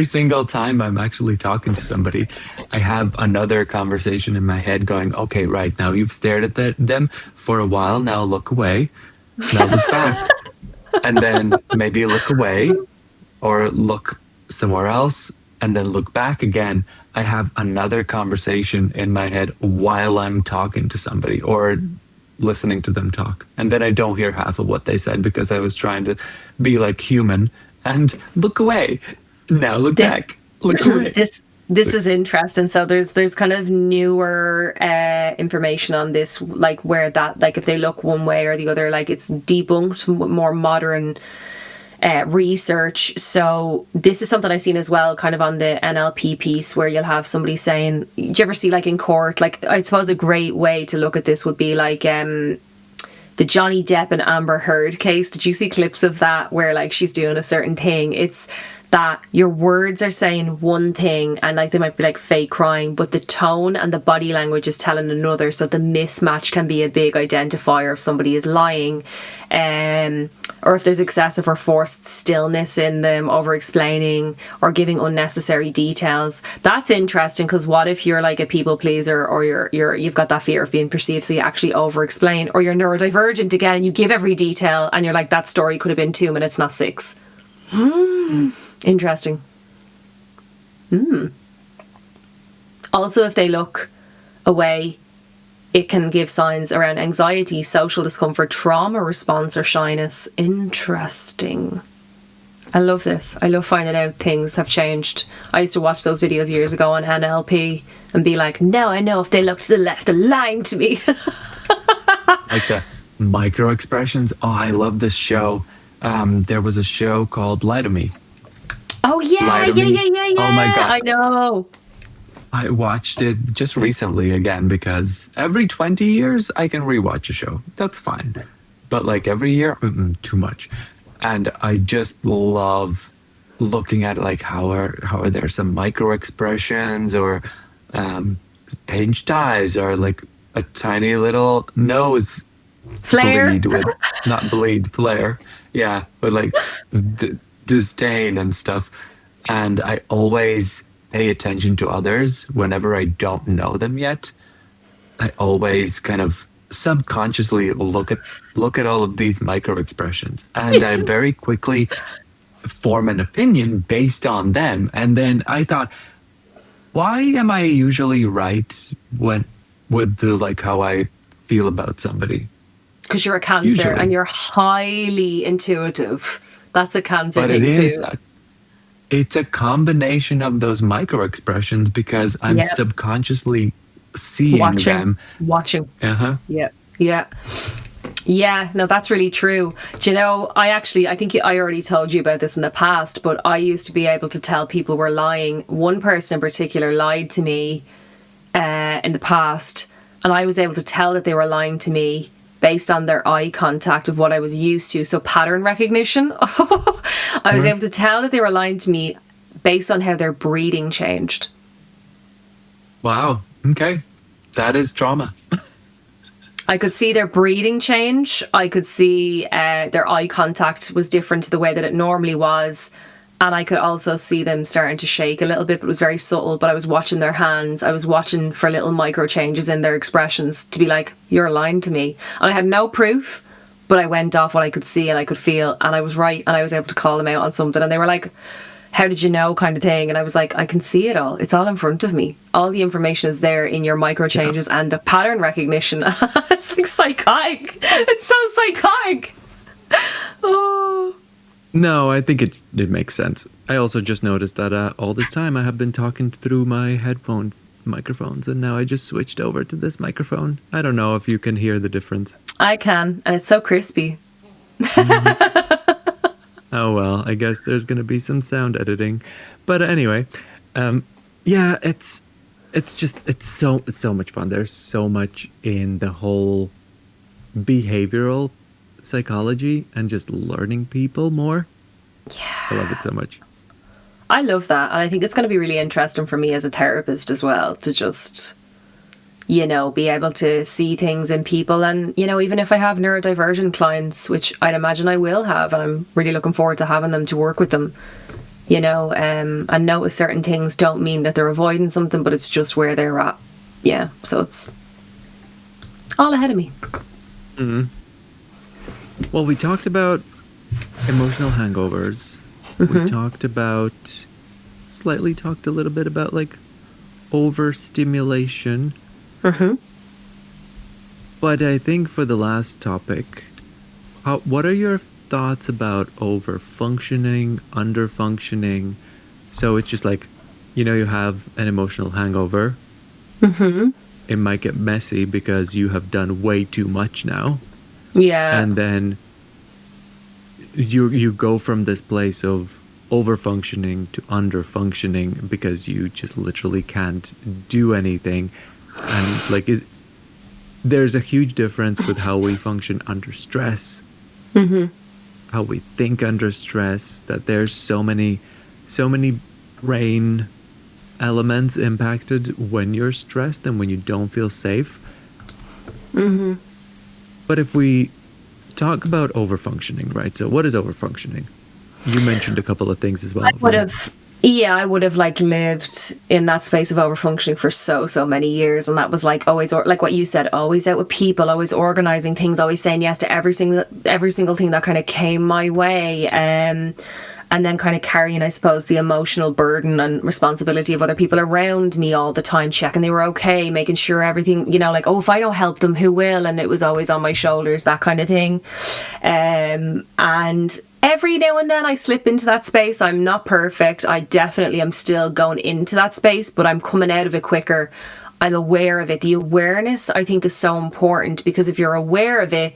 single time I'm actually talking to somebody, I have another conversation in my head going, okay, right, now you've stared at them for a while. Now look away. Now look back. And then maybe look away or look somewhere else and then look back again. I have another conversation in my head while I'm talking to somebody or listening to them talk. And then I don't hear half of what they said because I was trying to be like human and look away. Now look back. Look away. This is interesting. So there's kind of newer information on this, like where that, like if they look one way or the other, like it's debunked, more modern research. So this is something I've seen as well, kind of on the NLP piece, where you'll have somebody saying, do you ever see like in court, like I suppose a great way to look at this would be like the Johnny Depp and Amber Heard case. Did you see clips of that where like she's doing a certain thing? It's that your words are saying one thing and like they might be like fake crying, but the tone and the body language is telling another. So the mismatch can be a big identifier if somebody is lying, or if there's excessive or forced stillness in them, over explaining or giving unnecessary details. That's interesting, because what if you're like a people pleaser, or you've got that fear of being perceived, so you actually over explain, or you're neurodivergent again and you give every detail and you're like, that story could have been 2 minutes, not 6. Interesting. Also, if they look away, it can give signs around anxiety, social discomfort, trauma response, or shyness. Interesting. I love this. I love finding out things have changed. I used to watch those videos years ago on NLP and be like, now I know if they look to the left, they're lying to me. Like the micro expressions. Oh, I love this show. There was a show called Lie to Me. Oh, yeah, Lie to Me. Oh my God. I know. I watched it just recently again because every 20 years I can rewatch a show. That's fine. But like every year, too much. And I just love looking at like how are there some micro expressions or pinched eyes or like a tiny little nose Flare. bleed with not bleed flare, yeah, with like disdain and stuff. And I always pay attention to others whenever I don't know them yet. I always kind of subconsciously look at all of these micro expressions, and I very quickly form an opinion based on them. And then I thought, why am I usually right when with the like how I feel about somebody? Because you're a Cancer Usually. and you're highly intuitive. That's a Cancer But thing it is too. it's a combination of those micro expressions because I'm Yep. subconsciously seeing them. Watching. Uh-huh. Yeah, no, that's really true. Do you know, I think I already told you about this in the past, but I used to be able to tell people were lying. One person in particular lied to me in the past, and I was able to tell that they were lying to me based on their eye contact of what I was used to. So pattern recognition. I was able to tell that they were lying to me based on how their breathing changed. Wow. Okay. That is trauma. I could see their breathing change. I could see their eye contact was different to the way that it normally was. And I could also see them starting to shake a little bit, but it was very subtle. But I was watching their hands. I was watching for little micro changes in their expressions to be like, you're lying to me. And I had no proof, but I went off what I could see and I could feel. And I was right. And I was able to call them out on something. And they were like, how did you know, kind of thing? And I was like, I can see it all. It's all in front of me. All the information is there in your micro changes and the pattern recognition. It's like psychotic. It's so psychotic. Oh. No, I think it makes sense. I also just noticed that all this time I have been talking through my headphones microphones, and now I just switched over to this microphone. I don't know if you can hear the difference. I can, and it's so crispy. Oh well, I guess there's gonna be some sound editing, but anyway, yeah, it's so much fun. There's so much in the whole behavioral psychology and just learning people more. Yeah. I love it so much. I love that, and I think it's going to be really interesting for me as a therapist as well to just, be able to see things in people. And, even if I have neurodivergent clients, which I'd imagine I will have, and I'm really looking forward to having them to work with them, and notice certain things don't mean that they're avoiding something, but it's just where they're at. Yeah, so it's all ahead of me. Mm-hmm. Well, we talked about emotional hangovers. Mm-hmm. We talked a little bit about like overstimulation. Mm-hmm. But I think for the last topic, what are your thoughts about overfunctioning, underfunctioning? So it's just like, you have an emotional hangover. Mm-hmm. It might get messy because you have done way too much now. Yeah. And then you go from this place of overfunctioning to underfunctioning because you just literally can't do anything. And like there's a huge difference with how we function under stress, Mm-hmm. how we think under stress, that there's so many brain elements impacted when you're stressed and when you don't feel safe. Mm-hmm. But if we talk about overfunctioning, right? So what is overfunctioning? You mentioned a couple of things as well. I would have lived in that space of overfunctioning for so many years, and that was like always, like what you said, always out with people, always organizing things, always saying yes to every single thing that kind of came my way. and then kind of carrying, I suppose, the emotional burden and responsibility of other people around me all the time, checking they were okay, making sure everything, you know, like, oh, if I don't help them, who will? And it was always on my shoulders, that kind of thing. And every now and then I slip into that space. I'm not perfect. I definitely am still going into that space, but I'm coming out of it quicker. I'm aware of it. The awareness, I think, is so important, because if you're aware of it,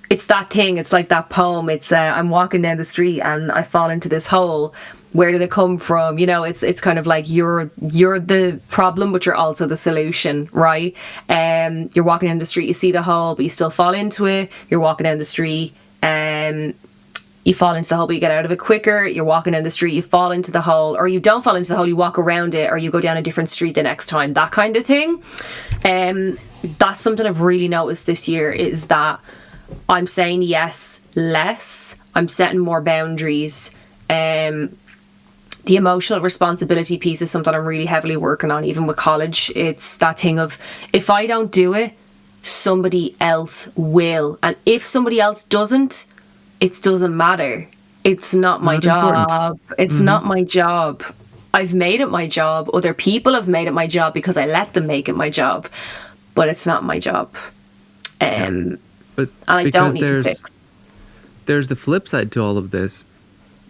it's that thing. It's like that poem. It's I'm walking down the street and I fall into this hole. Where did it come from? You know, it's kind of like you're the problem, but you're also the solution, right? You're walking down the street, you see the hole, but you still fall into it. You're walking down the street, you fall into the hole, but you get out of it quicker. You're walking down the street, you fall into the hole, or you don't fall into the hole, you walk around it, or you go down a different street the next time, that kind of thing. That's something I've really noticed this year, is that I'm saying yes less. I'm setting more boundaries. The emotional responsibility piece is something I'm really heavily working on, even with college. It's that thing of, if I don't do it, somebody else will. And if somebody else doesn't, it doesn't matter. It's not my job. It's not my job. I've made it my job. Other people have made it my job because I let them make it my job. But it's not my job. But And I don't need to fix. There's the flip side to all of this.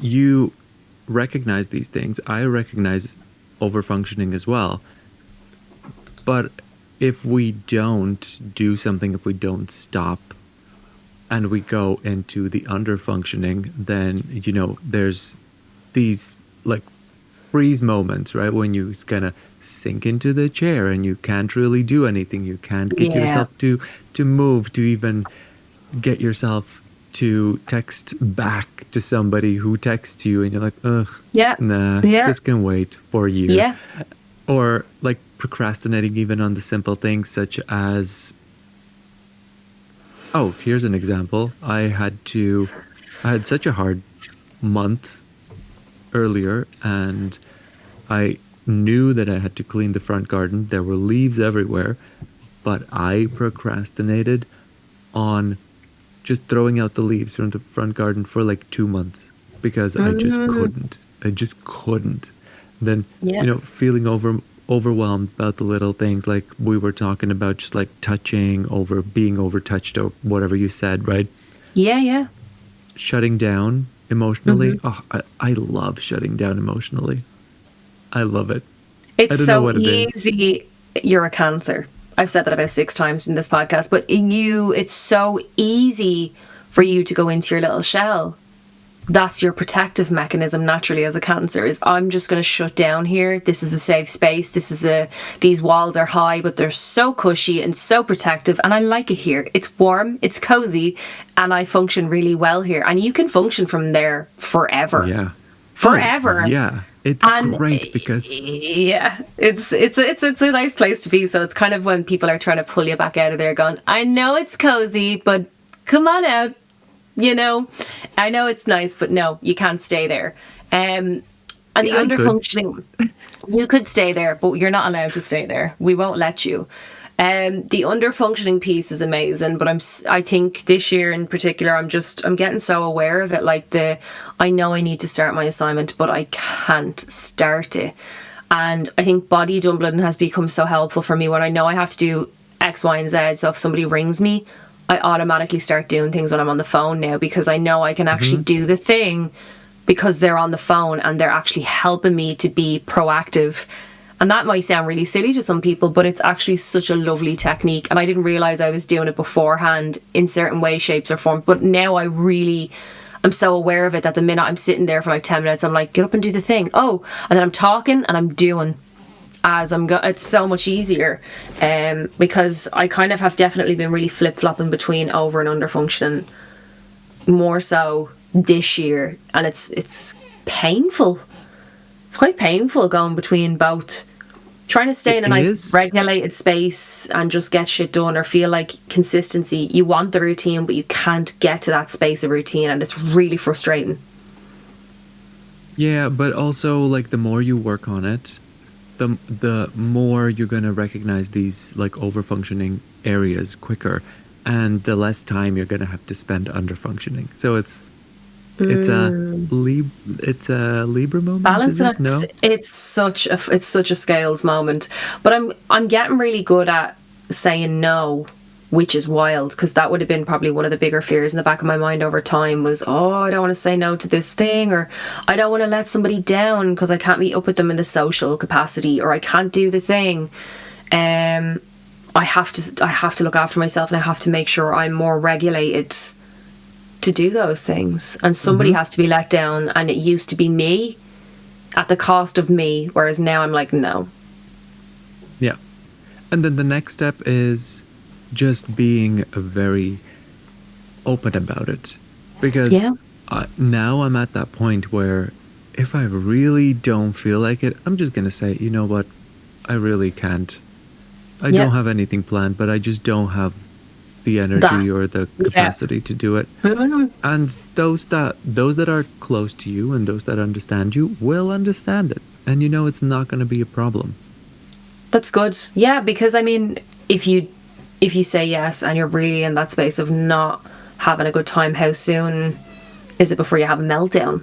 You recognize these things. I recognize overfunctioning as well. But if we don't do something, if we don't stop, and we go into the underfunctioning, then, you know, there's these like freeze moments, right? When you kind of sink into the chair and you can't really do anything. You can't get yourself to move, to even get yourself to text back to somebody who texts you, and you're like, ugh, this can wait for you. Yeah. Or like procrastinating even on the simple things such as, oh, here's an example. I had such a hard month earlier, and I knew that I had to clean the front garden. There were leaves everywhere, but I procrastinated on just throwing out the leaves from the front garden for like 2 months because I just couldn't. Then, you know, feeling overwhelmed about the little things like we were talking about, just like being overtouched or whatever you said, right? Yeah. Shutting down emotionally. Oh, I love shutting down emotionally. I love it. It's so easy. You're a Cancer. I've said that about 6 times in this podcast, but it's so easy for you to go into your little shell. That's your protective mechanism naturally as a Cancer, is I'm just going to shut down here. This is a safe space. These walls are high, but they're so cushy and so protective, and I like it here. It's warm, it's cozy, and I function really well here. And you can function from there forever. Yeah. Forever. Oh, yeah. It's great because it's a nice place to be. So it's kind of when people are trying to pull you back out of there going, I know it's cozy, but come on out. You know, I know it's nice, but no, you can't stay there. And the underfunctioning, you could stay there, but you're not allowed to stay there. We won't let you. The underfunctioning piece is amazing, but I think this year in particular, I'm getting so aware of it. Like I know I need to start my assignment, but I can't start it. And I think body doubling has become so helpful for me when I know I have to do X, Y, and Z. So if somebody rings me, I automatically start doing things when I'm on the phone now, because I know I can actually do the thing because they're on the phone and they're actually helping me to be proactive. And that might sound really silly to some people, but it's actually such a lovely technique. And I didn't realize I was doing it beforehand in certain ways, shapes or forms. But now I'm so aware of it that the minute I'm sitting there for like 10 minutes, I'm like, get up and do the thing. Oh, and then I'm talking and I'm doing as I'm going. It's so much easier because I kind of have definitely been really flip-flopping between over and under functioning more so this year. And it's painful. It's quite painful going between both, trying to stay in a nice regulated space and just get shit done, or feel like consistency. You want the routine, but you can't get to that space of routine, and it's really frustrating. Yeah, but also like the more you work on it, the more you're going to recognize these like overfunctioning areas quicker, and the less time you're going to have to spend underfunctioning. So It's a Libra moment, is Balancing it? No? it. It's such a scales moment. But I'm getting really good at saying no, which is wild, because that would have been probably one of the bigger fears in the back of my mind over time was, oh, I don't want to say no to this thing, or I don't want to let somebody down because I can't meet up with them in the social capacity, or I can't do the thing. I have to look after myself, and I have to make sure I'm more regulated to do those things, and somebody has to be let down, and it used to be me at the cost of me, whereas now I'm like, no. Yeah. And then the next step is just being very open about it, because Yeah. now I'm at that point where if I really don't feel like it, I'm just gonna say, you know what, I really can't. I Yeah. don't have anything planned, but I just don't have the energy or the capacity to do it. And those that are close to you and those that understand you will understand it, and you know it's not going to be a problem. That's good. Yeah, because I mean, if you say yes and you're really in that space of not having a good time, how soon is it before you have a meltdown?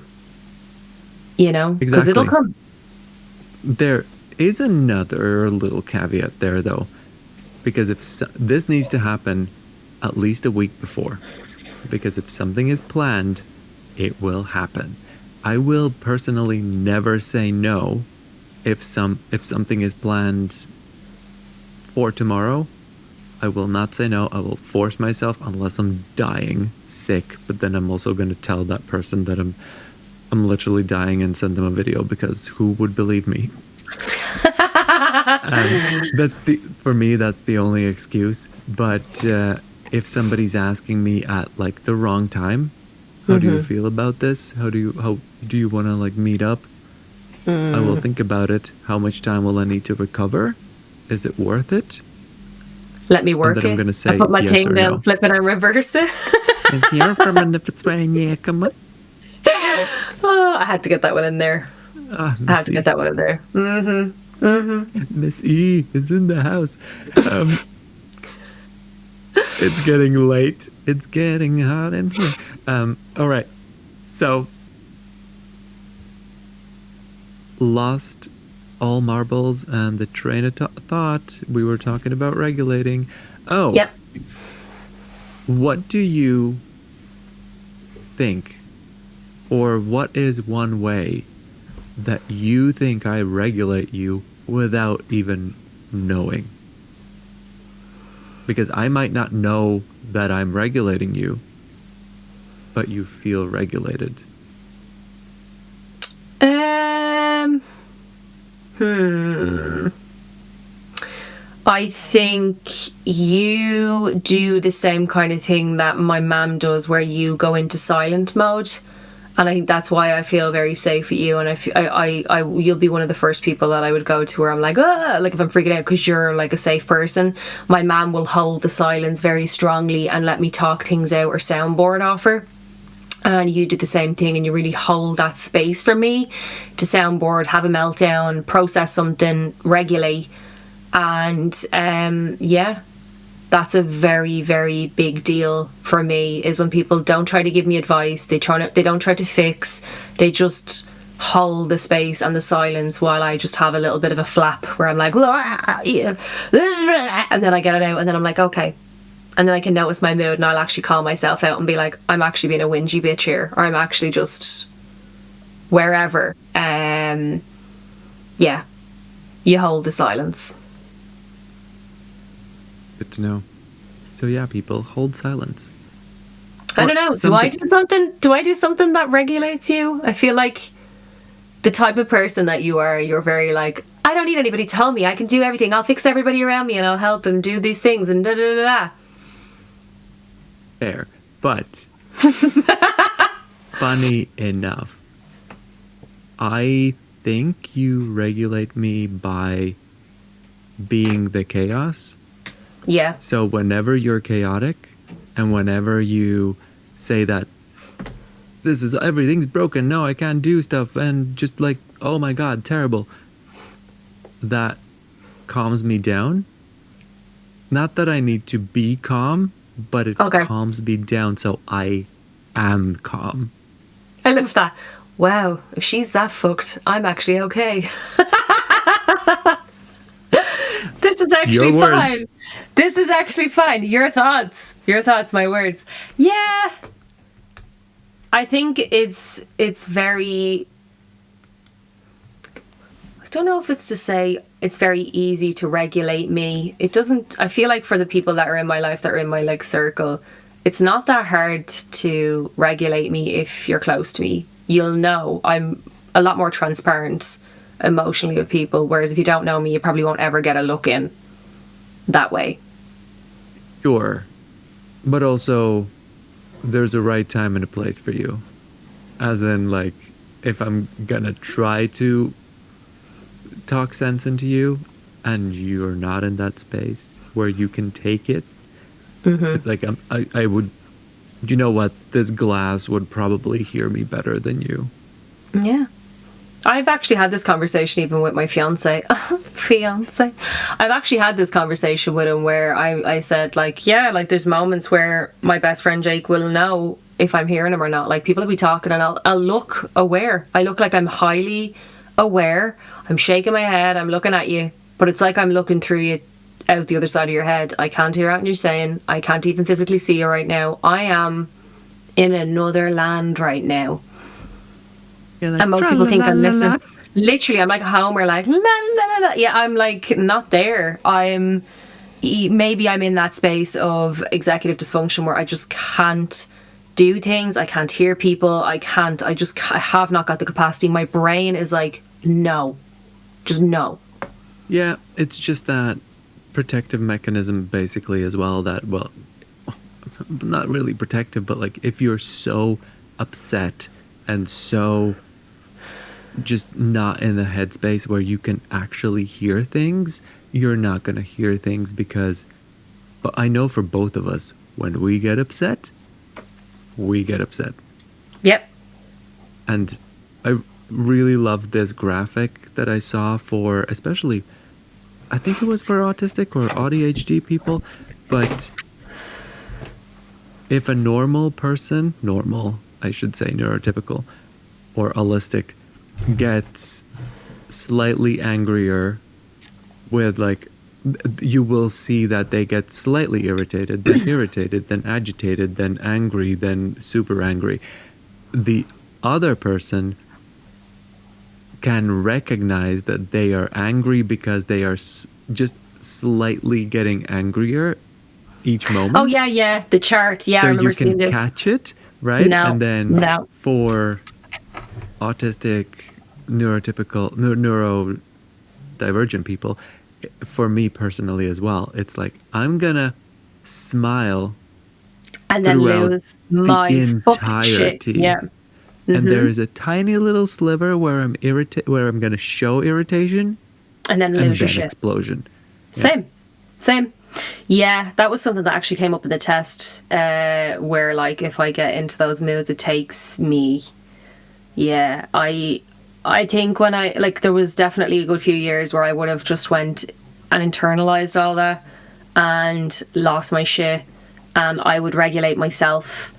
You know, because it'll come. There is another little caveat there, though, because this needs to happen at least a week before, because if something is planned, it will happen. I will personally never say no if something is planned for tomorrow. I will not say no. I will force myself unless I'm dying sick, but then I'm also going to tell that person that I'm literally dying and send them a video, because who would believe me? For me, that's the only excuse. But if somebody's asking me at like the wrong time, how do you feel about this? How do you want to like meet up? I will think about it. How much time will I need to recover? Is it worth it? Let me work And then I'm it. gonna say I put my yes thing or down, no. flip it, and reverse it. It's your problem if it's when you come up. Oh, I had to get that one in there. I had to get that one in there. Miss E is in the house. It's getting late. It's getting hot in here. All right. So, lost all marbles and the train of thought. We were talking about regulating. Oh. Yep. What do you think, or what is one way that you think I regulate you without even knowing? Because I might not know that I'm regulating you, but you feel regulated. I think you do the same kind of thing that my mum does, where you go into silent mode. And I think that's why I feel very safe with you. And you'll be one of the first people that I would go to where I'm like, like if I'm freaking out, because you're like a safe person. My mum will hold the silence very strongly and let me talk things out or soundboard off her. And you do the same thing, and you really hold that space for me to soundboard, have a meltdown, process something, regulate. And that's a very, very big deal for me, is when people don't try to give me advice, they don't try to fix, they just hold the space and the silence while I just have a little bit of a flap where I'm like, yeah, and then I get it out, and then I'm like, okay. And then I can notice my mood, and I'll actually call myself out and be like, I'm actually being a whingy bitch here, or I'm actually just wherever. Yeah, you hold the silence. Good to know. So yeah, people, hold silence. I don't know. Do I do something? Do I do something that regulates you? I feel like the type of person that you are, you're very like, I don't need anybody to tell me. I can do everything. I'll fix everybody around me, and I'll help them do these things, and da da da da. Fair. But funny enough, I think you regulate me by being the chaos. Yeah. So whenever you're chaotic, and whenever you say that everything's broken, no, I can't do stuff, and just like, oh my God, terrible, that calms me down. Not that I need to be calm, but it calms me down, so I am calm. I love that. Wow, if she's that fucked, I'm actually okay. This is actually Your words. fine. This is actually fine. Your thoughts. Your thoughts, my words. Yeah. I think it's very, I don't know if it's to say it's very easy to regulate me. It doesn't, I feel like for the people that are in my life, that are in my like circle, it's not that hard to regulate me if you're close to me. You'll know I'm a lot more transparent emotionally with people, whereas if you don't know me, you probably won't ever get a look in that way. Sure. But also, there's a right time and a place for you. As in, like, if I'm gonna try to talk sense into you and you're not in that space where you can take it, it's like I would, you know what, this glass would probably hear me better than you. Yeah. I've actually had this conversation even with my fiance. Fiance. I've actually had this conversation with him where I said, like, yeah, like there's moments where my best friend Jake will know if I'm hearing him or not. Like, people will be talking and I'll look aware. I look like I'm highly aware. I'm shaking my head. I'm looking at you. But it's like I'm looking through you out the other side of your head. I can't hear what you're saying. I can't even physically see you right now. I am in another land right now. Like, And most people think I'm listening. Literally, I'm like Homer, like, la, la, la, la. Yeah, I'm like not there. Maybe I'm in that space of executive dysfunction where I just can't do things. I can't hear people. I have not got the capacity. My brain is like, no. Just no. Yeah, it's just that protective mechanism basically as well that, well, not really protective, but like if you're so upset and so just not in the headspace where you can actually hear things, you're not going to hear things because, but I know for both of us, when we get upset, we get upset. Yep. And I really loved this graphic that I saw for, especially, I think it was for autistic or ADHD people, but if a normal person, I should say neurotypical or holistic, gets slightly angrier with like, you will see that they get slightly irritated, then agitated, then angry, then super angry. The other person can recognize that they are angry because they are just slightly getting angrier each moment. Oh, yeah. The chart. Yeah, so I remember you seeing can this. catch it, right? No, And then no. for autistic, neurotypical, neurodivergent people, for me personally as well, it's like I'm gonna smile And then throughout lose the my fucking shit. entirety. Yeah. And there is a tiny little sliver where I'm where I'm gonna show irritation, And then and lose your then shit. explosion. Same. Yeah, that was something that actually came up in the test, where like if I get into those moods, it takes me. Yeah, I think when I, like, there was definitely a good few years where I would have just went and internalized all that and lost my shit, and I would regulate myself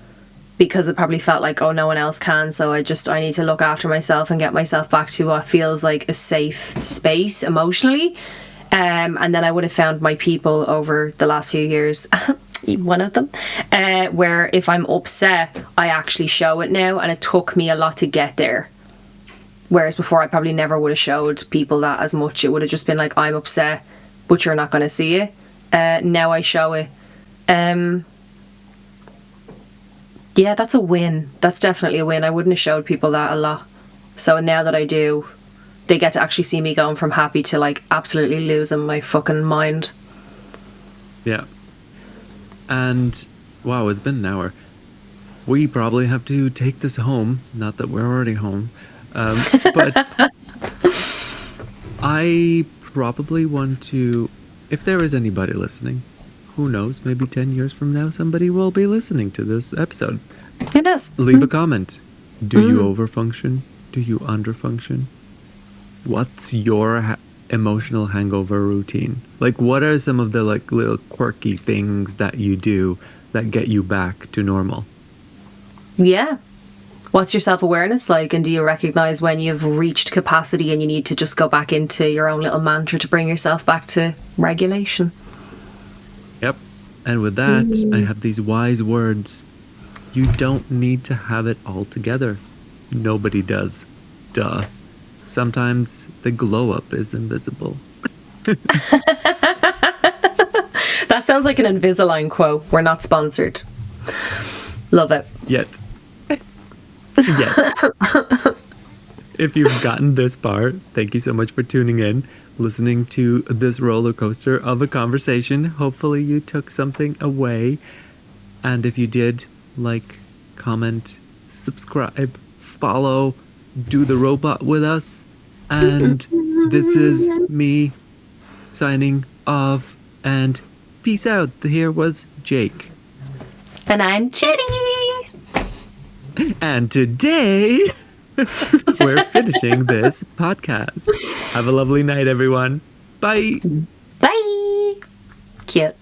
because it probably felt like, oh, no one else can, so I need to look after myself and get myself back to what feels like a safe space emotionally. And then I would have found my people over the last few years, one of them, where if I'm upset, I actually show it now, and it took me a lot to get there. Whereas before, I probably never would have showed people that as much. It would have just been like, I'm upset, but you're not going to see it. Now I show it. Yeah, that's a win. That's definitely a win. I wouldn't have showed people that a lot. So now that I do, they get to actually see me going from happy to like absolutely losing my fucking mind. Yeah. And wow, it's been an hour. We probably have to take this home. Not that we're already home. But I probably want to, if there is anybody listening, who knows, maybe 10 years from now, somebody will be listening to this episode. Who knows? Leave a comment. Do you overfunction? Do you underfunction? What's your emotional hangover routine? Like, what are some of the like little quirky things that you do that get you back to normal? Yeah. What's your self-awareness like, and do you recognize when you've reached capacity and you need to just go back into your own little mantra to bring yourself back to regulation? Yep. And with that, I have these wise words. You don't need to have it all together. Nobody does. Duh. Sometimes the glow up is invisible. That sounds like an Invisalign quote. We're not sponsored. Love it. Yet. If you've gotten this far, thank you so much for tuning in, listening to this roller coaster of a conversation. Hopefully you took something away. And if you did, like, comment, subscribe, follow, do the robot with us. And this is me signing off, and peace out. Here was Jake. And I'm Chitty. And today, we're finishing this podcast. Have a lovely night, everyone. Bye. Bye. Cute.